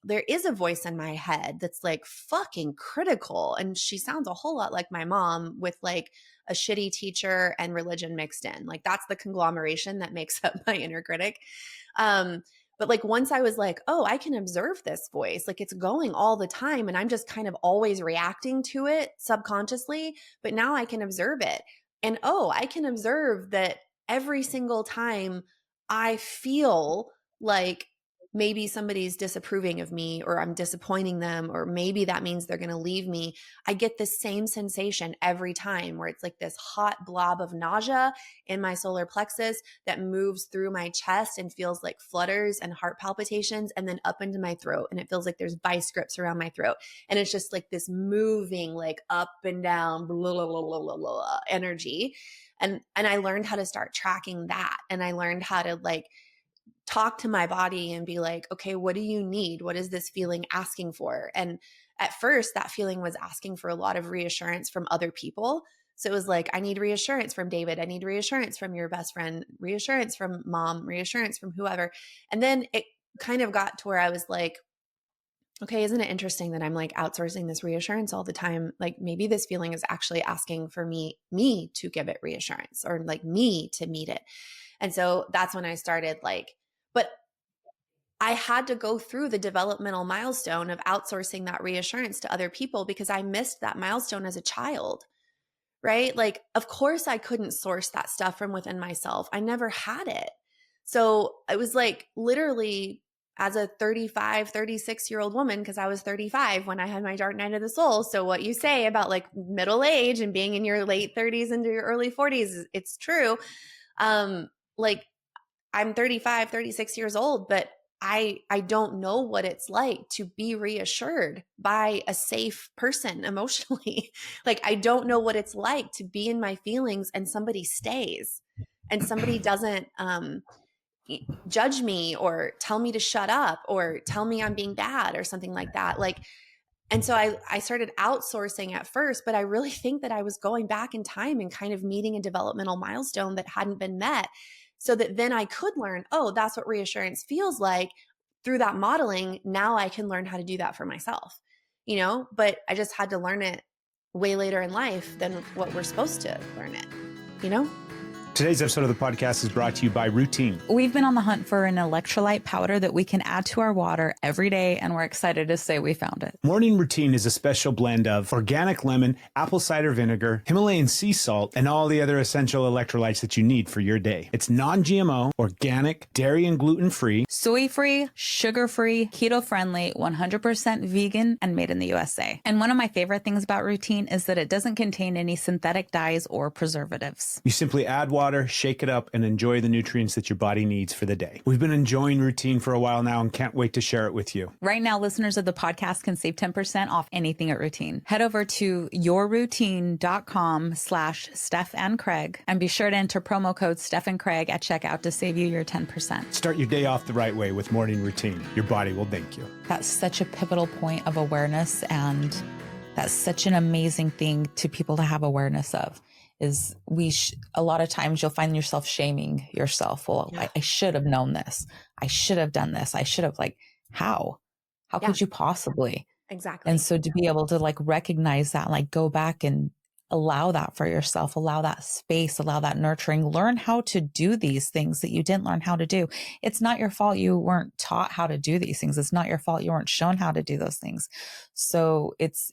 There is a voice in my head that's like fucking critical. And she sounds a whole lot like my mom with like a shitty teacher and religion mixed in. Like that's the conglomeration that makes up my inner critic. But like once I was like, oh, I can observe this voice, like it's going all the time and I'm just kind of always reacting to it subconsciously, but now I can observe it. And oh, I can observe that every single time I feel like maybe somebody's disapproving of me or I'm disappointing them, or maybe that means they're going to leave me, I get the same sensation every time where it's like this hot blob of nausea in my solar plexus that moves through my chest and feels like flutters and heart palpitations and then up into my throat. And it feels like there's vice grips around my throat. And it's just like this moving, like up and down, blah, blah, blah, blah, blah, blah, energy. And I learned how to start tracking that. And I learned how to like talk to my body and be like, okay, what do you need? What is this feeling asking for? And at first that feeling was asking for a lot of reassurance from other people. So it was like, I need reassurance from David. I need reassurance from your best friend, reassurance from mom, reassurance from whoever. And then it kind of got to where I was like, okay, isn't it interesting that I'm like outsourcing this reassurance all the time? Like maybe this feeling is actually asking for me to give it reassurance or like me to meet it. And so that's when I started like, but I had to go through the developmental milestone of outsourcing that reassurance to other people because I missed that milestone as a child, right? Like, of course I couldn't source that stuff from within myself. I never had it. So it was like literally as a 35, 36-year-old woman, because I was 35 when I had my dark night of the soul. So what you say about like middle age and being in your late 30s into your early 40s, it's true. Like I'm 35, 36 years old, but I don't know what it's like to be reassured by a safe person emotionally. Like, I don't know what it's like to be in my feelings and somebody stays and somebody doesn't judge me or tell me to shut up or tell me I'm being bad or something like that. Like, and so I started outsourcing at first, but I really think that I was going back in time and kind of meeting a developmental milestone that hadn't been met, so that then I could learn, oh, that's what reassurance feels like. Through that modeling, now I can learn how to do that for myself, but I just had to learn it way later in life than what we're supposed to learn it, you know? Today's episode of the podcast is brought to you by Routine. We've been on the hunt for an electrolyte powder that we can add to our water every day, and we're excited to say we found it. Morning Routine is a special blend of organic lemon, apple cider vinegar, Himalayan sea salt, and all the other essential electrolytes that you need for your day. It's non-GMO, organic, dairy and gluten-free, Soy-free, sugar-free, keto-friendly, 100% vegan, and made in the USA. And one of my favorite things about Routine is that it doesn't contain any synthetic dyes or preservatives. You simply add water, shake it up, and enjoy the nutrients that your body needs for the day. We've been enjoying Routine for a while now and can't wait to share it with you. Right now, listeners of the podcast can save 10% off anything at Routine. Head over to yourroutine.com/Steph and Craig and be sure to enter promo code Steph and Craig at checkout to save you your 10%. Start your day off the right way with Morning Routine. Your body will thank you. That's such a pivotal point of awareness, and that's such an amazing thing to people to have awareness of. Is a lot of times you'll find yourself shaming yourself. Well, Yeah. I should have known this. I should have done this. I should have, how could you possibly? Exactly. And so to be able to recognize that, go back and allow that for yourself, allow that space, allow that nurturing, learn how to do these things that you didn't learn how to do. It's not your fault you weren't taught how to do these things. It's not your fault you weren't shown how to do those things. So it's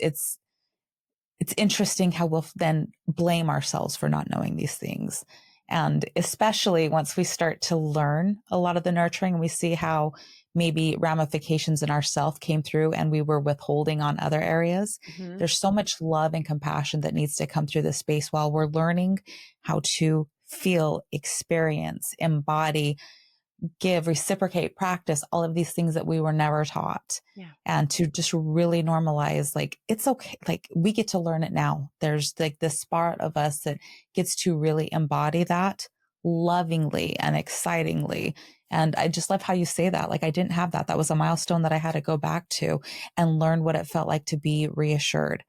interesting how we'll then blame ourselves for not knowing these things. And especially once we start to learn a lot of the nurturing, we see how maybe ramifications in ourself came through and we were withholding on other areas. Mm-hmm. There's so much love and compassion that needs to come through this space while we're learning how to feel, experience, embody, give, reciprocate, practice, all of these things that we were never taught. Yeah. And to just really normalize, it's okay. We get to learn it now. There's this part of us that gets to really embody that lovingly and excitingly. And I just love how you say that. I didn't have that. That was a milestone that I had to go back to and learn what it felt like to be reassured,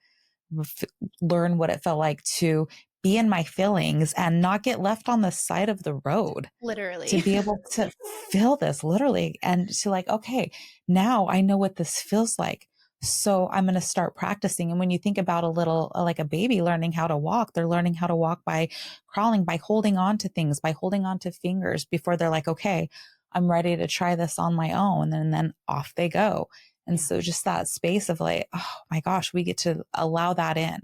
learn what it felt like to be in my feelings and not get left on the side of the road. Literally. To be able to feel this literally and to okay, now I know what this feels like. So I'm going to start practicing. And when you think about a baby learning how to walk, they're learning how to walk by crawling, by holding on to things, by holding on to fingers before they're okay, I'm ready to try this on my own. And then off they go. And so just that space of oh my gosh, we get to allow that in.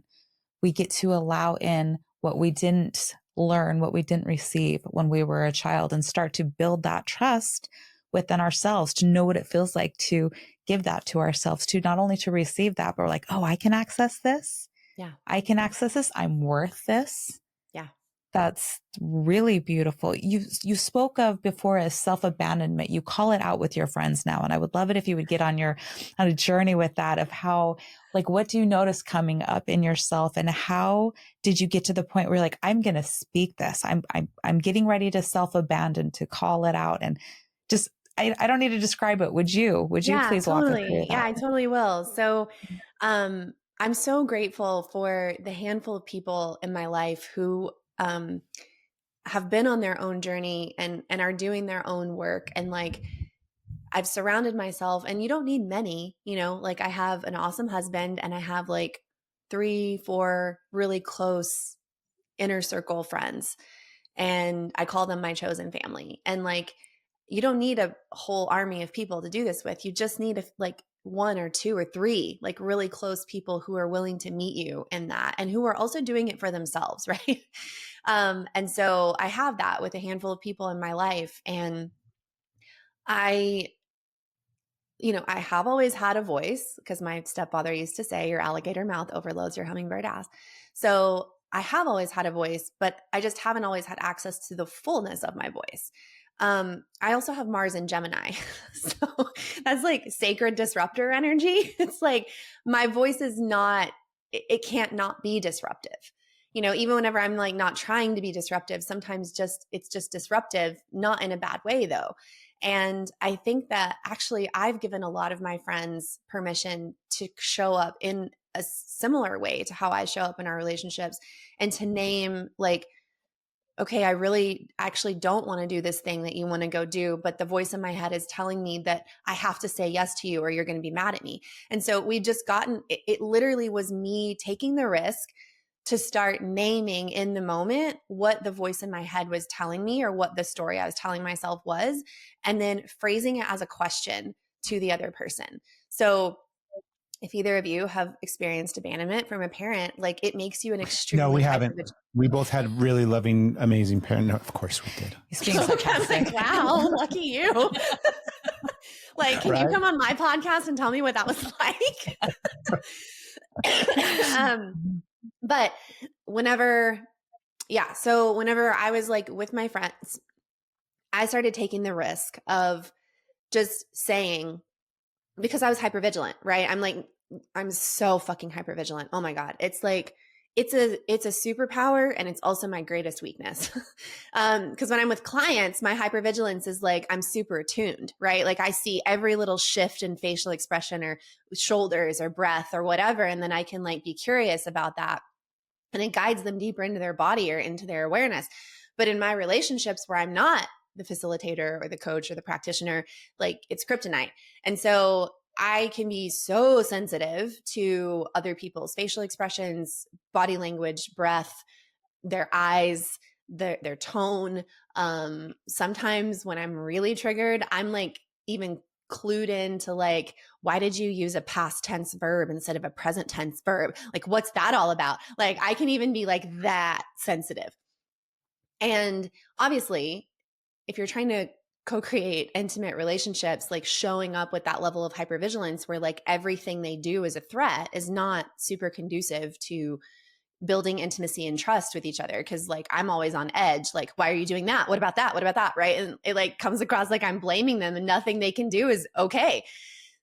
We get to allow in what we didn't learn, what we didn't receive when we were a child, and start to build that trust within ourselves to know what it feels like to give that to ourselves, to not only to receive that, but we're oh, I can access this. Yeah. I can access this. I'm worth this. Yeah. That's really beautiful. You spoke of before as self-abandonment. You call it out with your friends now. And I would love it if you would get on a journey with that of how, what do you notice coming up in yourself, and how did you get to the point where you're I'm going to speak this. I'm getting ready to self-abandon, to call it out, and just, I don't need to describe it. Would you please walk us through that? Yeah, I totally will. So, I'm so grateful for the handful of people in my life who have been on their own journey and are doing their own work. And I've surrounded myself, and you don't need many, I have an awesome husband, and I have 3-4 really close inner circle friends, and I call them my chosen family. And you don't need a whole army of people to do this with. You just need one or two or three really close people who are willing to meet you in that, and who are also doing it for themselves, right? And so I have that with a handful of people in my life, and I have always had a voice, because my stepfather used to say, your alligator mouth overloads your hummingbird ass. So I have always had a voice, but I just haven't always had access to the fullness of my voice. I also have Mars in Gemini. So that's like sacred disruptor energy. It's like my voice is not, it can't not be disruptive. You know, even whenever I'm like not trying to be disruptive, sometimes it's just disruptive, not in a bad way though. And I think that actually I've given a lot of my friends permission to show up in a similar way to how I show up in our relationships, and to name like, okay, I really actually don't want to do this thing that you want to go do, but the voice in my head is telling me that I have to say yes to you or you're going to be mad at me. And so we've just gotten, it literally was me taking the risk to start naming in the moment what the voice in my head was telling me or what the story I was telling myself was, and then phrasing it as a question to the other person. So if either of you have experienced abandonment from a parent, like it makes you an No, extremely we haven't. hypervigilant. We both had really loving, amazing parents. No, of course we did. He's being I'm sarcastic. like, wow, lucky you. Like, can you Right? come on my podcast and tell me what that was like? But whenever, so whenever I was like with my friends, I started taking the risk of just saying, because I was hypervigilant, right? I'm so fucking hypervigilant. Oh my God. It's like, it's a superpower, and it's also my greatest weakness. Cause when I'm with clients, my hypervigilance is like, I'm super attuned, right? Like I see every little shift in facial expression or shoulders or breath or whatever. And then I can like be curious about that, and it guides them deeper into their body or into their awareness. But in my relationships where I'm not the facilitator or the coach or the practitioner, like it's kryptonite. And so I can be so sensitive to other people's facial expressions, body language, breath, their eyes, their tone. Sometimes when I'm really triggered, I'm like even clued into like, why did you use a past tense verb instead of a present tense verb? Like, what's that all about? Like, I can even be like that sensitive. And obviously, if you're trying to co-create intimate relationships, like showing up with that level of hypervigilance where like everything they do is a threat is not super conducive to building intimacy and trust with each other. Cause like I'm always on edge. Like, why are you doing that? What about that? What about that? Right. And it like comes across like I'm blaming them and nothing they can do is okay.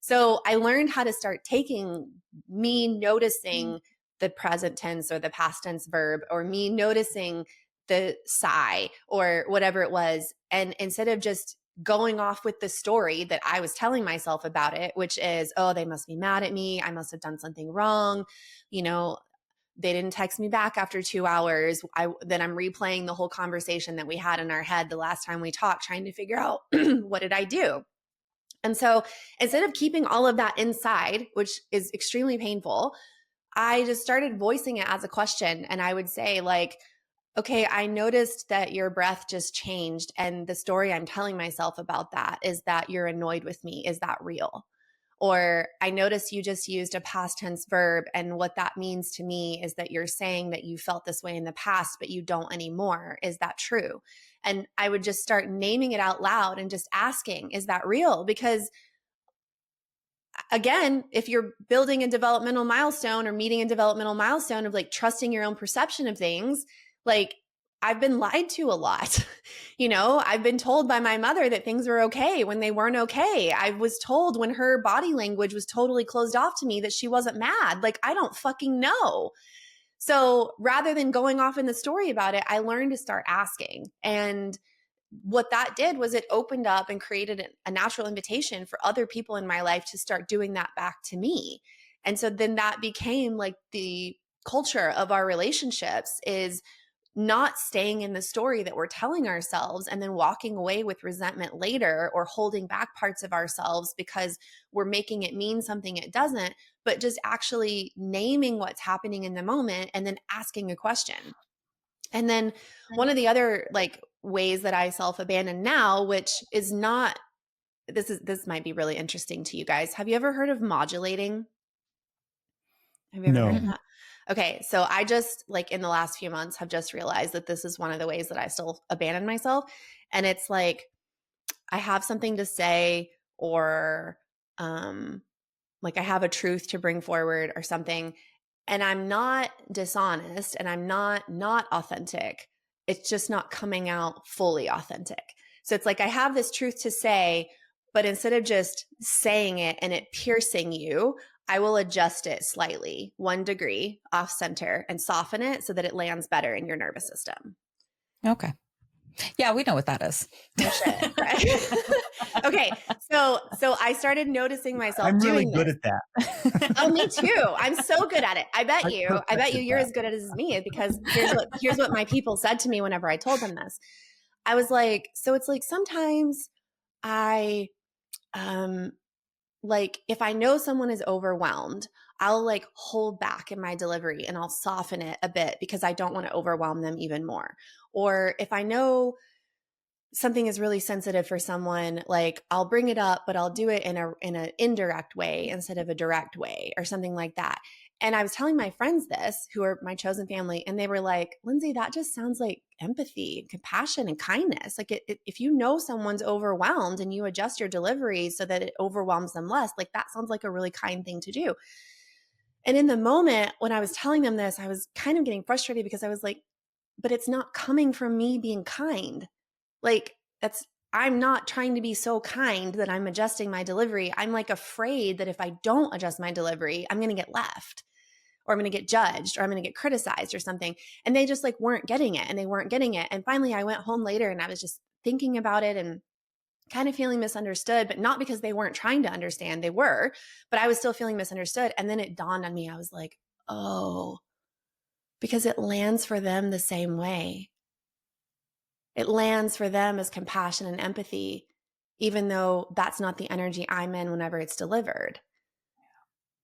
So I learned how to start taking me noticing the present tense or the past tense verb, or me noticing the sigh or whatever it was. And instead of just going off with the story that I was telling myself about it, which is, oh, they must be mad at me. I must have done something wrong. You know, they didn't text me back after 2 hours. Then I'm replaying the whole conversation that we had in our head the last time we talked, trying to figure out what did I do? And so instead of keeping all of that inside, which is extremely painful, I just started voicing it as a question. And I would say like, okay, I noticed that your breath just changed. And the story I'm telling myself about that is that you're annoyed with me. Is that real? Or I noticed you just used a past tense verb. And what that means to me is that you're saying that you felt this way in the past, but you don't anymore. Is that true? And I would just start naming it out loud and just asking, is that real? Because again, if you're building a developmental milestone or meeting a developmental milestone of like trusting your own perception of things, like I've been lied to a lot. You know, I've been told by my mother that things were okay when they weren't okay. I was told when her body language was totally closed off to me that she wasn't mad. Like, I don't fucking know. So rather than going off in the story about it, I learned to start asking. And what that did was it opened up and created a natural invitation for other people in my life to start doing that back to me. And so then that became like the culture of our relationships, is not staying in the story that we're telling ourselves and then walking away with resentment later, or holding back parts of ourselves because we're making it mean something it doesn't, but just actually naming what's happening in the moment and then asking a question. And then one of the other like ways that I self-abandon now, which is not, this might be really interesting to you guys. Have you ever heard of modulating? Have you ever heard of No. that? Okay. So I just like in the last few months have just realized that this is one of the ways that I still abandon myself. And it's like, I have something to say, or like I have a truth to bring forward or something, and I'm not dishonest and I'm not authentic. It's just not coming out fully authentic. So it's like I have this truth to say, but instead of just saying it and it piercing you, I will adjust it slightly, 1 degree off center, and soften it so that it lands better in your nervous system. Okay. Yeah, we know what that is. Oh shit. Right? Okay. So I started noticing myself I'm really doing good this. at that. Oh, me too. I'm so good at it. I bet you you're that. as good at it as me, because here's what my people said to me whenever I told them this. I was like, so it's like sometimes I like if I know someone is overwhelmed, I'll like hold back in my delivery and I'll soften it a bit because I don't want to overwhelm them even more. Or if I know something is really sensitive for someone, like I'll bring it up, but I'll do it in an indirect way instead of a direct way or something like that. And I was telling my friends this, who are my chosen family, and they were like, Lindsey, that just sounds like empathy and compassion and kindness. Like if you know someone's overwhelmed and you adjust your delivery so that it overwhelms them less, like that sounds like a really kind thing to do. And in the moment when I was telling them this, I was kind of getting frustrated because I was like, but it's not coming from me being kind. Like I'm not trying to be so kind that I'm adjusting my delivery. I'm like afraid that if I don't adjust my delivery, I'm going to get left, or I'm going to get judged, or I'm going to get criticized or something. And they just like weren't getting it, and they weren't getting it. And finally I went home later and I was just thinking about it and kind of feeling misunderstood, but not because they weren't trying to understand. They were, but I was still feeling misunderstood. And then it dawned on me. I was like, oh, because it lands for them the same way. It lands for them as compassion and empathy, even though that's not the energy I'm in whenever it's delivered.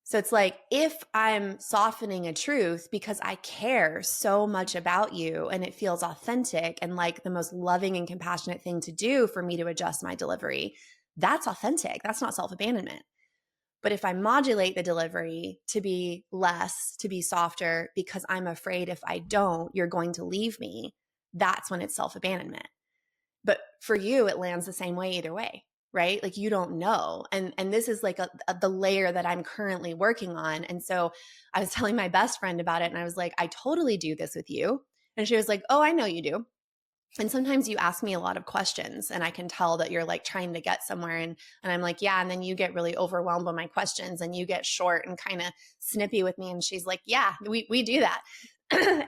So it's like, if I'm softening a truth because I care so much about you and it feels authentic and like the most loving and compassionate thing to do for me to adjust my delivery, that's authentic. That's not self-abandonment. But if I modulate the delivery to be less, to be softer, because I'm afraid if I don't, you're going to leave me, that's when it's self-abandonment. But for you, it lands the same way either way, right? Like you don't know. And this is like the layer that I'm currently working on. And so I was telling my best friend about it, and I was like, I totally do this with you. And she was like, oh, I know you do. And sometimes you ask me a lot of questions and I can tell that you're like trying to get somewhere. And I'm like, yeah. And then you get really overwhelmed by my questions and you get short and kind of snippy with me. And she's like, yeah, we do that.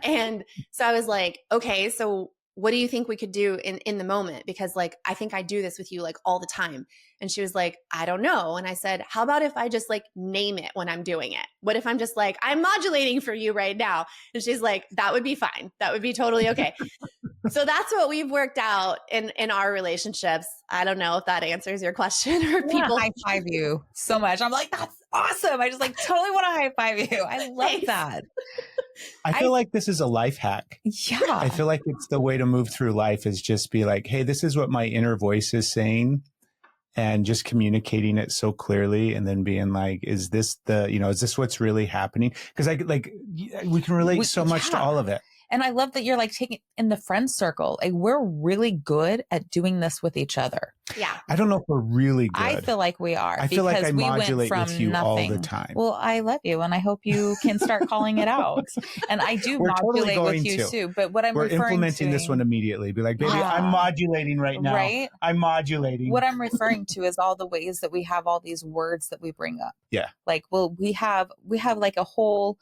And so I was like, okay, so what do you think we could do in the moment? Because like, I think I do this with you like all the time. And she was like, I don't know. And I said, how about if I just like name it when I'm doing it? What if I'm just like, I'm modulating for you right now? And she's like, that would be fine. That would be totally okay. So that's what we've worked out in our relationships. I don't know if that answers your question, or people high five you so much. I'm like, that's awesome. I just like totally want to high five you. I love Thanks. that. I feel like this is a life hack. Yeah. I feel like it's the way to move through life, is just be like, hey, this is what my inner voice is saying. And just communicating it so clearly, and then being like, is this what's really happening? Because we can relate so much to all of it. And I love that you're like taking in the friend circle. Like we're really good at doing this with each other. Yeah. I don't know if we're really good. I feel like we are. I feel like I modulate with you nothing. all the time. Well, I love you, and I hope you can start calling it out. And I do modulate totally with you too. But what we're implementing this one immediately. Be like, baby, I'm modulating right now. Right? I'm modulating. What I'm referring to is all the ways that we have all these words that we bring up. Yeah. Like, well, we have like a whole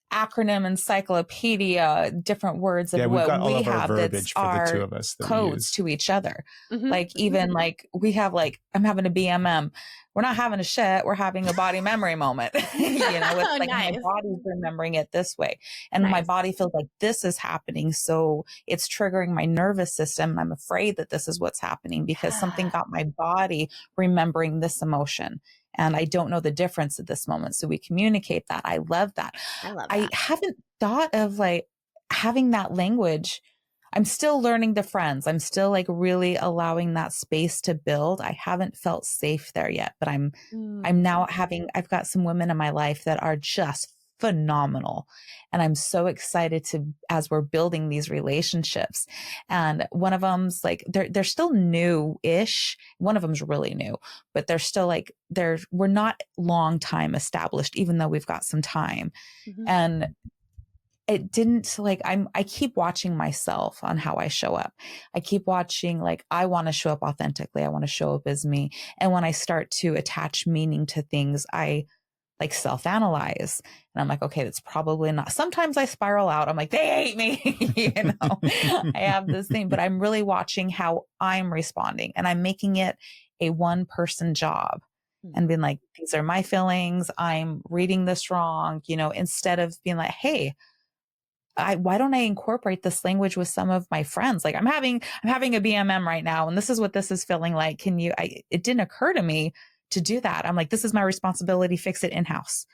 acronym encyclopedia, different words of what we have that's our two of us codes to each other. Mm-hmm. Like even like we have like, I'm having a BMM. We're not having a shit. We're having a body memory moment. It's like nice. My body's remembering it this way. And my body feels like this is happening. So it's triggering my nervous system. And I'm afraid that this is what's happening because something got my body remembering this emotion. And I don't know the difference at this moment. So we communicate that. I love that. I haven't thought of like having that language. I'm still learning the friends. I'm still like really allowing that space to build. I haven't felt safe there yet, but I'm now I've got some women in my life that are just phenomenal. And I'm so excited as we're building these relationships. And one of them's like, they're still new-ish. One of them's really new, but they're still like, we're not long time established, even though we've got some time. Mm-hmm. And it didn't like, I keep watching myself on how I show up. I keep watching, like, I want to show up authentically. I want to show up as me. And when I start to attach meaning to things, I like self-analyze and I'm like, okay, that's probably not. Sometimes I spiral out. I'm like, they hate me. I have this thing, but I'm really watching how I'm responding, and I'm making it a one person job and being like, these are my feelings. I'm reading this wrong, instead of being like, hey, why don't I incorporate this language with some of my friends? Like, I'm having a BMM right now, and this is what this is feeling like. It didn't occur to me to do that. I'm like, this is my responsibility. Fix it in-house.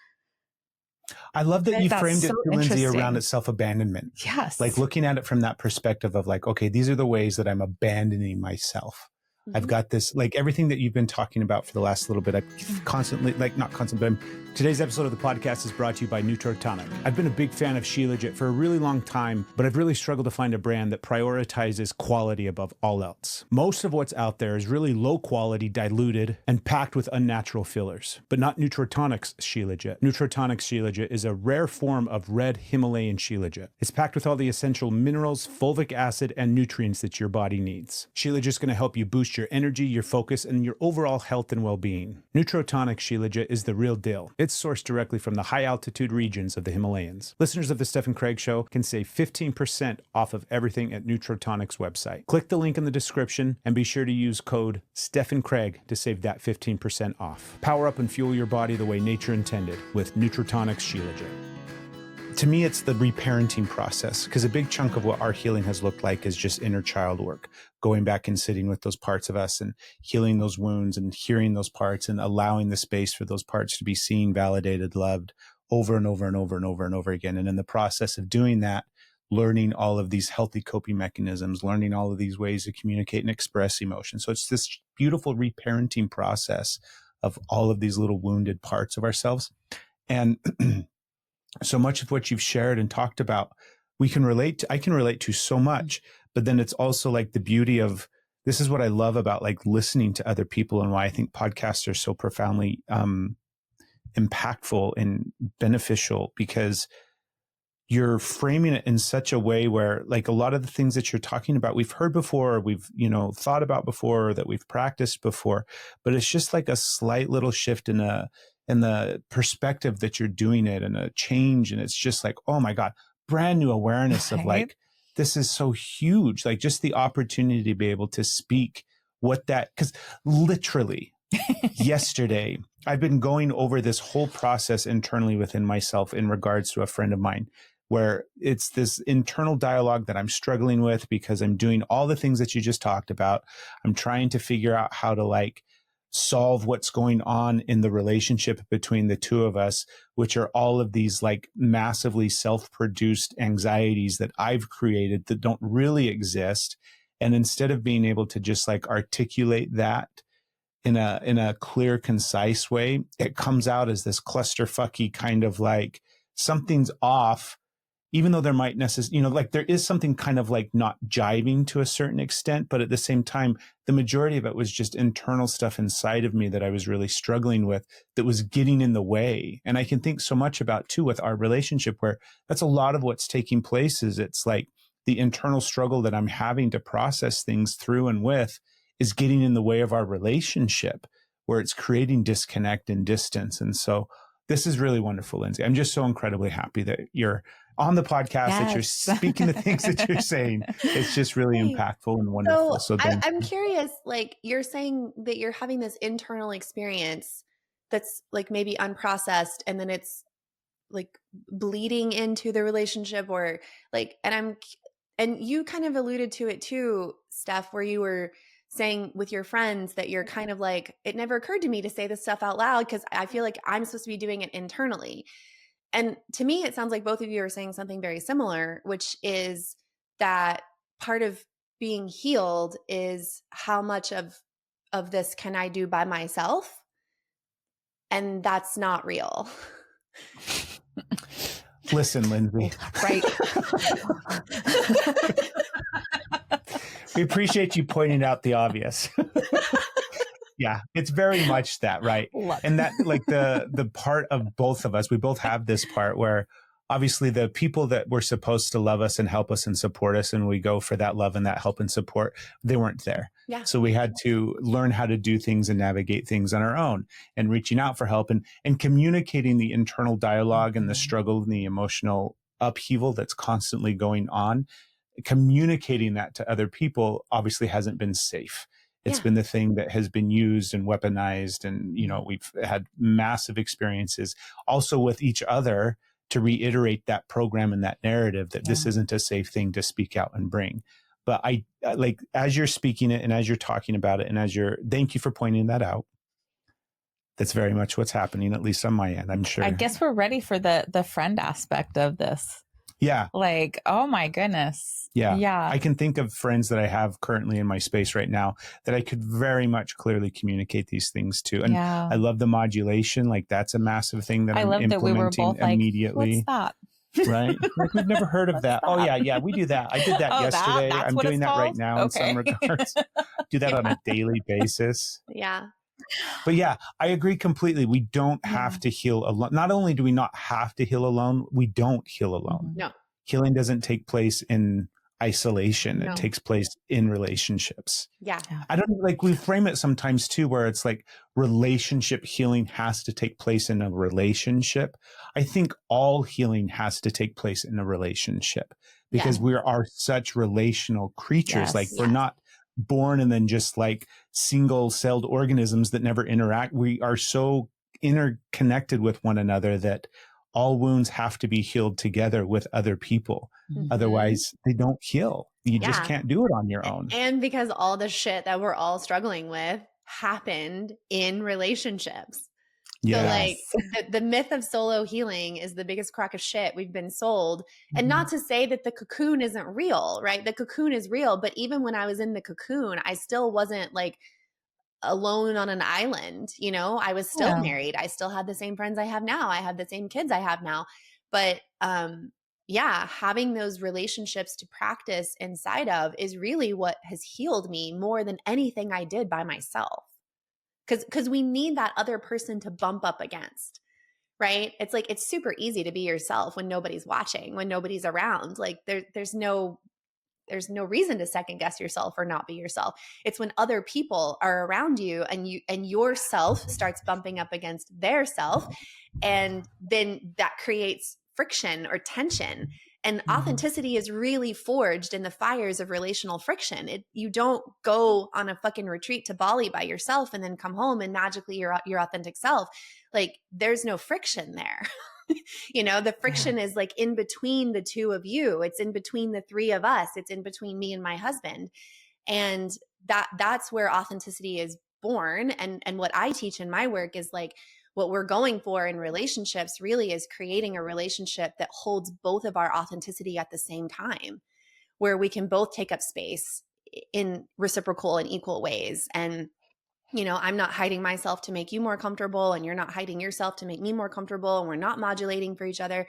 I love that you framed it, Lindsey, around self-abandonment. Yes. Like looking at it from that perspective of like, okay, these are the ways that I'm abandoning myself. Mm-hmm. I've got this, like everything that you've been talking about for the last little bit. I constantly, like not constantly, but today's episode of the podcast is brought to you by Nutrotonic. I've been a big fan of Shilajit for a really long time, but I've really struggled to find a brand that prioritizes quality above all else. Most of what's out there is really low quality, diluted, and packed with unnatural fillers, but not Nutrotonic's Shilajit. Nutrotonic's Shilajit is a rare form of red Himalayan Shilajit. It's packed with all the essential minerals, fulvic acid, and nutrients that your body needs. Shilajit's going to help you boost your energy, your focus, and your overall health and well-being. Nutrotonic Shilajit is the real deal. It's sourced directly from the high-altitude regions of the Himalayas. Listeners of the Steph Craig Show can save 15% off of everything at Nutrotonic's website. Click the link in the description and be sure to use code Steph Craig to save that 15% off. Power up and fuel your body the way nature intended with Nutrotonic's Shilajit. To me, it's the reparenting process, because a big chunk of what our healing has looked like is just inner child work, going back and sitting with those parts of us and healing those wounds and hearing those parts and allowing the space for those parts to be seen, validated, loved over and over and over and over and over again. And in the process of doing that, learning all of these healthy coping mechanisms, learning all of these ways to communicate and express emotion. So it's this beautiful reparenting process of all of these little wounded parts of ourselves. And so much of what you've shared and talked about, I can relate to so much, but then it's also like the beauty of, this is what I love about like listening to other people, and why I think podcasts are so profoundly impactful and beneficial, because you're framing it in such a way where like a lot of the things that you're talking about, we've heard before, we've, thought about before, that we've practiced before, but it's just like a slight little shift in the perspective that you're doing it, and a change. And it's just like, oh my God, brand new awareness of like, this is so huge. Like just the opportunity to be able to speak what that, because literally yesterday, I've been going over this whole process internally within myself in regards to a friend of mine, where it's this internal dialogue that I'm struggling with because I'm doing all the things that you just talked about. I'm trying to figure out how to like solve what's going on in the relationship between the two of us, which are all of these like massively self-produced anxieties that I've created that don't really exist. And instead of being able to just like articulate that in a clear, concise way, it comes out as this clusterfucky kind of like something's off, even though there might necessarily, like there is something kind of like not jiving to a certain extent, but at the same time, the majority of it was just internal stuff inside of me that I was really struggling with, that was getting in the way. And I can think so much about too with our relationship, where that's a lot of what's taking place, is it's like the internal struggle that I'm having to process things through and with is getting in the way of our relationship, where it's creating disconnect and distance. And so this is really wonderful, Lindsey. I'm just so incredibly happy that you're on the podcast, that you're speaking the things that you're saying. It's just really impactful and wonderful. So I'm curious, like you're saying that you're having this internal experience that's like maybe unprocessed, and then it's like bleeding into the relationship, or like, and you kind of alluded to it too, Steph, where you were saying with your friends that you're kind of like, it never occurred to me to say this stuff out loud because I feel like I'm supposed to be doing it internally. And to me, it sounds like both of you are saying something very similar, which is that part of being healed is how much of this can I do by myself? And that's not real. Listen, Lindsey. Right. We appreciate you pointing out the obvious. Yeah, it's very much that, right? And that like the part of both of us, we both have this part where obviously the people that were supposed to love us and help us and support us, and we go for that love and that help and support, they weren't there. Yeah. So we had to learn how to do things and navigate things on our own, and reaching out for help and communicating the internal dialogue and the struggle and the emotional upheaval that's constantly going on. Communicating that to other people obviously hasn't been safe. It's been the thing that has been used and weaponized. And, you know, we've had massive experiences also with each other to reiterate that program and that narrative that this isn't a safe thing to speak out and bring. But I like, as you're speaking it and as you're talking about it, and thank you for pointing that out. That's very much what's happening, at least on my end, I'm sure. I guess we're ready for the friend aspect of this. Yeah. Like, oh my goodness. Yeah. Yeah. I can think of friends that I have currently in my space right now that I could very much clearly communicate these things to. And I love the modulation. Like, that's a massive thing that I'm love that we were both immediately. Like, what's that? Right? Like, we've never heard of that. Oh yeah, we do that. I did that yesterday. I'm doing that right now in some regards. Do that on a daily basis. Yeah. But yeah, I agree completely. We don't have to heal alone. Not only do we not have to heal alone, we don't heal alone. No. Healing doesn't take place in isolation. No. It takes place in relationships. Yeah. I don't like, we frame it sometimes too, where it's like relationship healing has to take place in a relationship. I think all healing has to take place in a relationship, because we are such relational creatures. Like, we're not born and then just like single-celled organisms that never interact. We are so interconnected with one another that all wounds have to be healed together with other people. Otherwise, they don't heal. You just can't do it on your own. And because all the shit that we're all struggling with happened in relationships. So like the myth of solo healing is the biggest crock of shit we've been sold. And not to say that the cocoon isn't real, right? The cocoon is real. But even when I was in the cocoon, I still wasn't like alone on an island. You know, I was still married. I still had the same friends I have now. I had the same kids I have now. But having those relationships to practice inside of is really what has healed me more than anything I did by myself. Because we need that other person to bump up against, right? It's like, it's super easy to be yourself when nobody's watching, when nobody's around. Like there's no reason to second guess yourself or not be yourself. It's when other people are around you and yourself starts bumping up against their self. And then that creates friction or tension. And authenticity is really forged in the fires of relational friction. You don't go on a fucking retreat to Bali by yourself and then come home and magically you're your authentic self. Like, there's no friction there. You know, the friction is like in between the two of you. It's in between the three of us. It's in between me and my husband. And that's where authenticity is born. And what I teach in my work is like, what we're going for in relationships really is creating a relationship that holds both of our authenticity at the same time, where we can both take up space in reciprocal and equal ways. And, you know, I'm not hiding myself to make you more comfortable, and you're not hiding yourself to make me more comfortable, and we're not modulating for each other.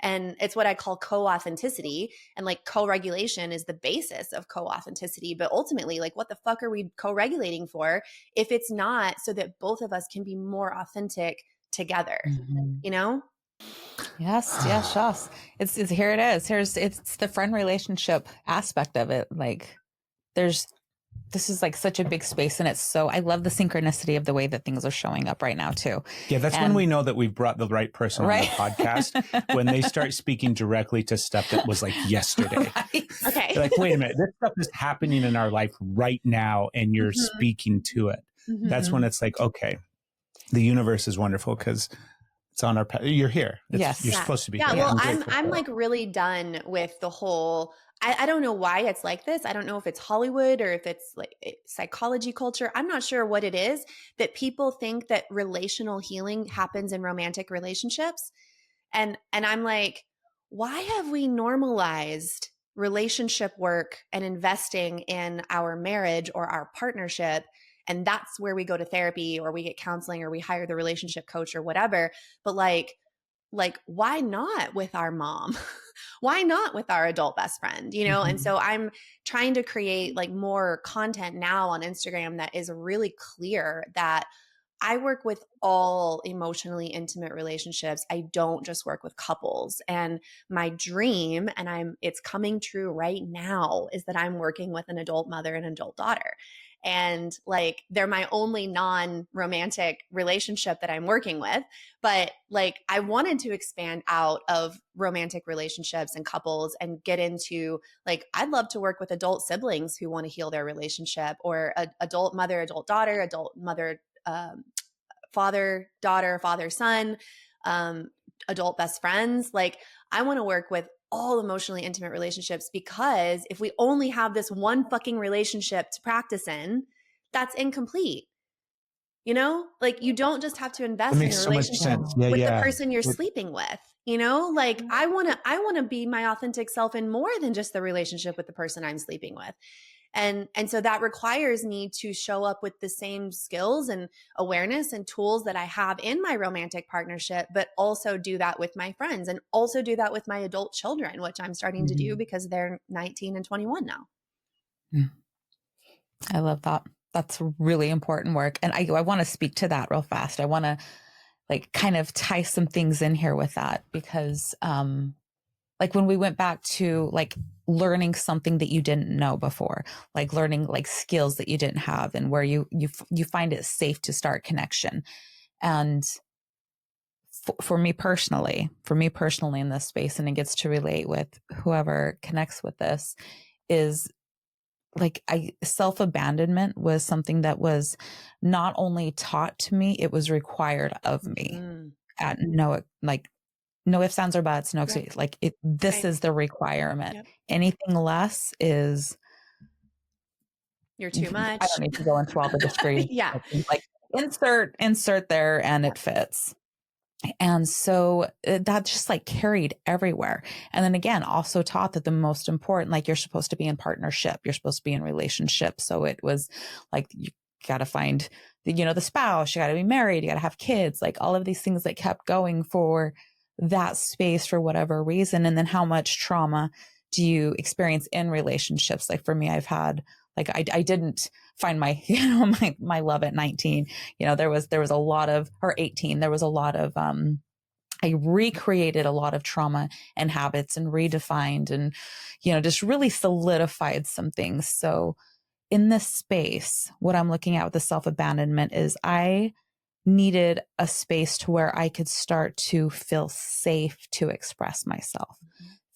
And it's what I call co-authenticity. And like, co-regulation is the basis of co-authenticity. But ultimately, like, what the fuck are we co-regulating for if it's not so that both of us can be more authentic together, you know? Yes. It's here it is. It's the friend relationship aspect of it. Like, this is like such a big space, and I love the synchronicity of the way that things are showing up right now too. Yeah, that's when we know that we've brought the right person on the podcast, when they start speaking directly to stuff that was like yesterday. Okay. They're like, wait a minute, this stuff is happening in our life right now, and you're speaking to it. That's when it's like, okay, the universe is wonderful because it's on our path. You're here. You're supposed to be here. Well, I'm like really done with the whole, I don't know why it's like this. I don't know if it's Hollywood or if it's like psychology culture. I'm not sure what it is that people think that relational healing happens in romantic relationships. And I'm like, why have we normalized relationship work and investing in our marriage or our partnership? And that's where we go to therapy or we get counseling or we hire the relationship coach or whatever. But like, why not with our mom? Why not with our adult best friend? You know? And so I'm trying to create like more content now on Instagram that is really clear that I work with all emotionally intimate relationships. I don't just work with couples. And my dream, and it's coming true right now, is that I'm working with an adult mother and adult daughter. And like, they're my only non-romantic relationship that I'm working with. But like, I wanted to expand out of romantic relationships and couples and get into, like, I'd love to work with adult siblings who want to heal their relationship, or adult mother, adult daughter, adult mother, father, daughter, father, son, adult best friends. Like, I want to work with all emotionally intimate relationships, because if we only have this one fucking relationship to practice in, that's incomplete. You know, like, you don't just have to That invest in makes a so much relationship sense. Yeah, with the yeah. person you're sleeping with. You know, like, I want to be my authentic self in more than just the relationship with the person I'm sleeping with. And so that requires me to show up with the same skills and awareness and tools that I have in my romantic partnership, but also do that with my friends, and also do that with my adult children, which I'm starting to do because they're 19 and 21 now. I love that. That's really important work. And I want to speak to that real fast. I want to like kind of tie some things in here with that, because like when we went back to like learning something that you didn't know before, like learning like skills that you didn't have, and where you find it safe to start connection. And for me personally in this space, and it gets to relate with whoever connects with this, is like self-abandonment was something that was not only taught to me, it was required of me at no ifs, ands, or buts, no, Right. like this Right. is the requirement. Yep. Anything less is, You're too I much. don't need to go into all the discreet, Yeah. like insert there and it fits. And so that just like carried everywhere. And then again, also taught that the most important, like you're supposed to be in partnership, you're supposed to be in relationship. So it was like, you got to find the spouse, you got to be married, you got to have kids, like all of these things that kept going for that space for whatever reason. And then how much trauma do you experience in relationships? Like for me, I've had, like, I didn't find my, my love at 19, there was a lot of, or 18, there was a lot of, I recreated a lot of trauma and habits and redefined and, just really solidified some things. So in this space, what I'm looking at with the self-abandonment is I needed a space to where I could start to feel safe to express myself,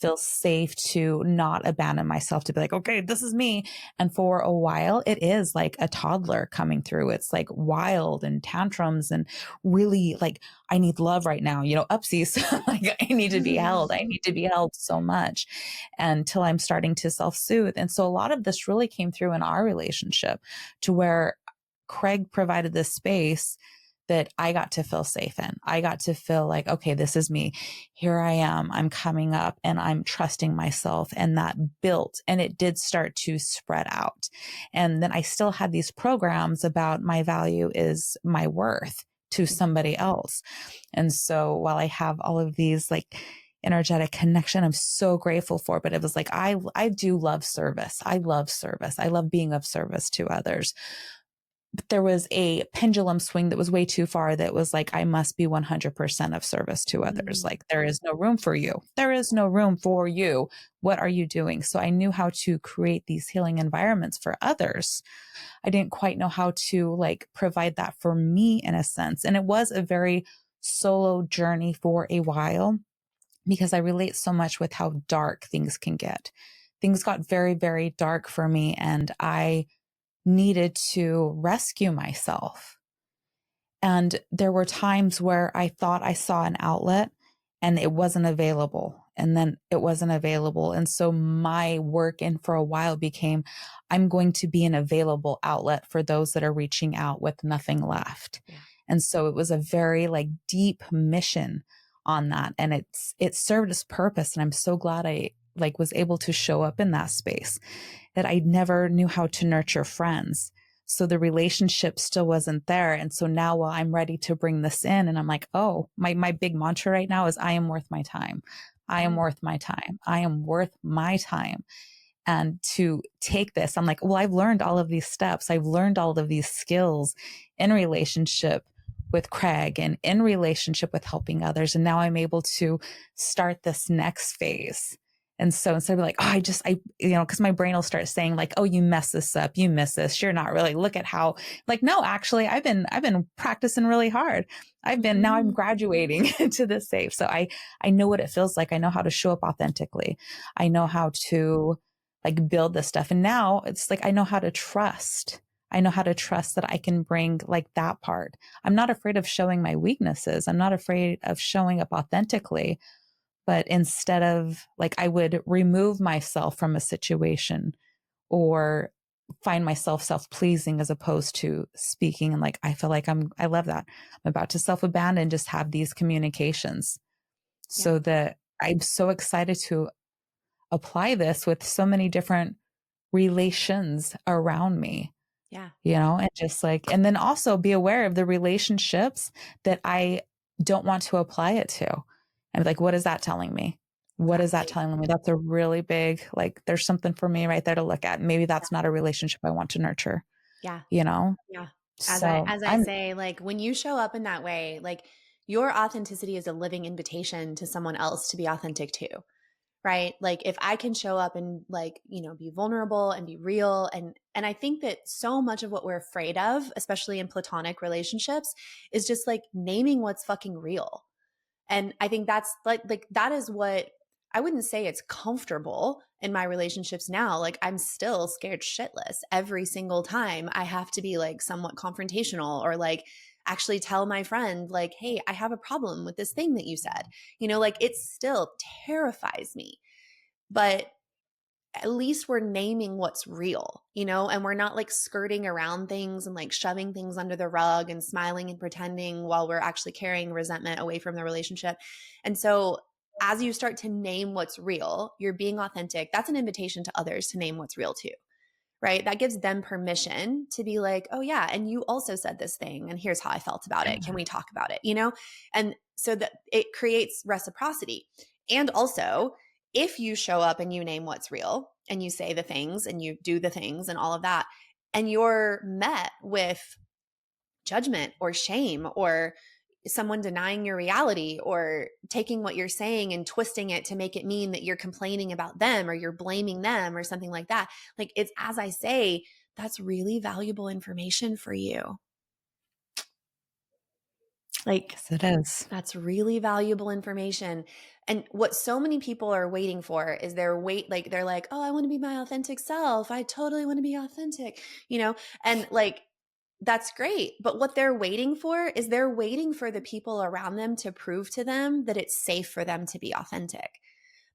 feel safe to not abandon myself, to be like, okay, this is me. And for a while, it is like a toddler coming through. It's like wild and tantrums and really like, I need love right now, upsies. Like I need to be held. I need to be held so much until I'm starting to self-soothe. And so a lot of this really came through in our relationship, to where Craig provided this space that I got to feel safe in. I got to feel like, okay, this is me. Here I am. I'm coming up and I'm trusting myself. And that built, and it did start to spread out. And then I still had these programs about my value is my worth to somebody else. And so while I have all of these like energetic connection, I'm so grateful for, but it was like, I do love service. I love service. I love being of service to others. But there was a pendulum swing that was way too far, that was like, I must be 100% of service to others. Like, there is no room for you. There is no room for you. What are you doing? So I knew how to create these healing environments for others. I didn't quite know how to like provide that for me in a sense. And it was a very solo journey for a while, because I relate so much with how dark things can get. Things got very, very dark for me, and I needed to rescue myself. And there were times where I thought I saw an outlet and it wasn't available. And then it wasn't available. And so my work, and for a while, became, I'm going to be an available outlet for those that are reaching out with nothing left. Yeah. And so it was a very like deep mission on that. And it served its purpose. And I'm so glad I like was able to show up in that space, that I never knew how to nurture friends. So the relationship still wasn't there. And so now, while I'm ready to bring this in, and I'm like, oh, my big mantra right now is I am worth my time. I am worth my time. I am worth my time. And to take this, I'm like, well, I've learned all of these steps. I've learned all of these skills in relationship. with Craig and in relationship with helping others. And now I'm able to start this next phase. And so instead of like, oh, cause my brain will start saying like, oh, you messed this up. You missed this. You're not really, look at how, like, no, actually I've been practicing really hard. Now I'm graduating into this safe. So I know what it feels like. I know how to show up authentically. I know how to like build this stuff. And now it's like, I know how to trust. I know how to trust that I can bring like that part. I'm not afraid of showing my weaknesses. I'm not afraid of showing up authentically. But instead of like, I would remove myself from a situation or find myself self-pleasing as opposed to speaking. And like, I feel like I love that. I'm about to self-abandon, just have these communications so that I'm so excited to apply this with so many different relations around me. Yeah. And just like, and then also be aware of the relationships that I don't want to apply it to. And like, what is that telling me? What is that telling me? That's a really big, like, there's something for me right there to look at. Maybe that's not a relationship I want to nurture. Yeah. Yeah. As I say, like when you show up in that way, like your authenticity is a living invitation to someone else to be authentic too. Right? Like if I can show up and like, be vulnerable and be real. And I think that so much of what we're afraid of, especially in platonic relationships, is just like naming what's fucking real. And I think that's like that is what I wouldn't say it's comfortable in my relationships now. Like I'm still scared shitless every single time I have to be like somewhat confrontational or like actually tell my friend like, hey, I have a problem with this thing that you said. Like it still terrifies me. But at least we're naming what's real, and we're not like skirting around things and like shoving things under the rug and smiling and pretending while we're actually carrying resentment away from the relationship. And so as you start to name what's real, you're being authentic. That's an invitation to others to name what's real too, right? That gives them permission to be like, oh yeah, and you also said this thing and here's how I felt about it. Can we talk about it? And so that it creates reciprocity. And also, if you show up and you name what's real and you say the things and you do the things and all of that, and you're met with judgment or shame or someone denying your reality or taking what you're saying and twisting it to make it mean that you're complaining about them or you're blaming them or something like that. Like it's, as I say, that's really valuable information for you. Like yes, it is. That's really valuable information. And what so many people are waiting for is they're like, oh, I want to be my authentic self. I totally want to be authentic, and like, that's great. But what they're waiting for is they're waiting for the people around them to prove to them that it's safe for them to be authentic.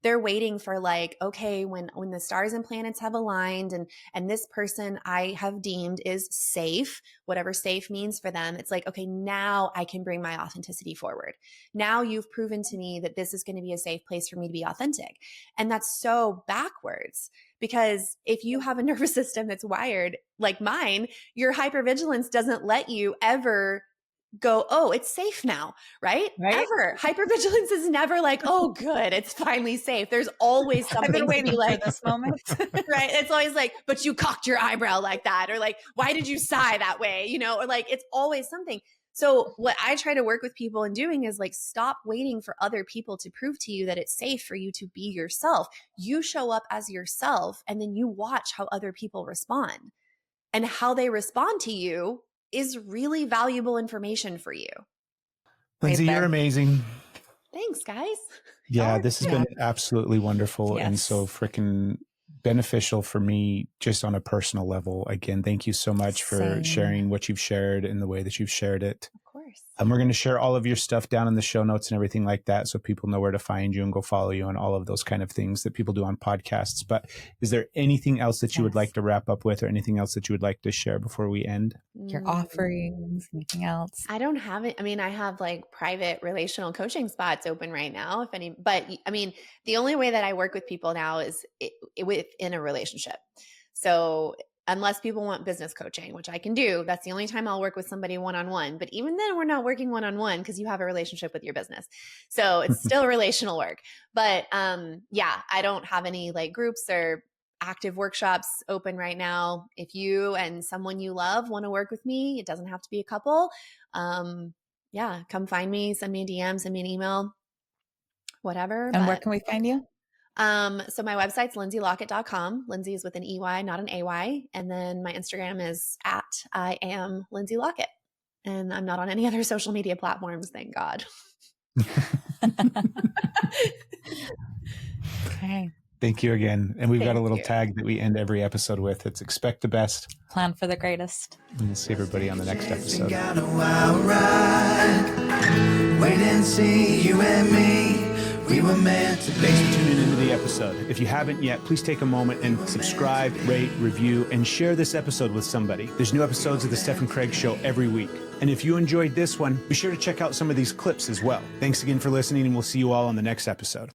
They're waiting for like, okay, when the stars and planets have aligned and this person I have deemed is safe, whatever safe means for them, it's like, okay, now I can bring my authenticity forward. Now you've proven to me that this is going to be a safe place for me to be authentic. And that's so backwards, because if you have a nervous system that's wired like mine, your hypervigilance doesn't let you ever go, oh, it's safe now, right? Ever. Hypervigilance is never like, oh, good, it's finally safe. There's always something I've been waiting to be like, for this moment. right? It's always like, but you cocked your eyebrow like that, or like, why did you sigh that way? Or like, it's always something. So what I try to work with people in doing is like, stop waiting for other people to prove to you that it's safe for you to be yourself. You show up as yourself, and then you watch how other people respond, and how they respond to you is really valuable information for you. Lindsey, you're amazing. Thanks, guys. Yeah, this has been absolutely wonderful and so freaking beneficial for me just on a personal level. Again, thank you so much for sharing what you've shared in the way that you've shared it. Of course. And we're going to share all of your stuff down in the show notes and everything like that, so people know where to find you and go follow you and all of those kind of things that people do on podcasts. But is there anything else that you would like to wrap up with, or anything else that you would like to share before we end? Your offerings, anything else? I don't have it. I mean, I have like private relational coaching spots open right now, but I mean, the only way that I work with people now is within a relationship. So unless people want business coaching, which I can do, that's the only time I'll work with somebody one-on-one. But even then, we're not working one-on-one because you have a relationship with your business. So it's still relational work. But yeah, I don't have any like groups or active workshops open right now. If you and someone you love want to work with me, it doesn't have to be a couple. yeah, come find me, send me a DM, send me an email, whatever. And where But can we find you? so my website's lindseylockett.com. Lindsey is with an EY, not an AY. And then my Instagram is at I am Lindsey Lockett. And I'm not on any other social media platforms, thank God. Okay. Thank you again. And we've got a Thank little you. tag that we end every episode with. It's expect the best. Plan for the greatest. And we'll see everybody on the next episode. Got a wild ride. Wait and see, you and me. We were meant to be. Thanks for tuning into the episode. If you haven't yet, please take a moment and subscribe, rate, review, and share this episode with somebody. There's new episodes of the Steph Craig Show every week. And if you enjoyed this one, be sure to check out some of these clips as well. Thanks again for listening, and we'll see you all on the next episode.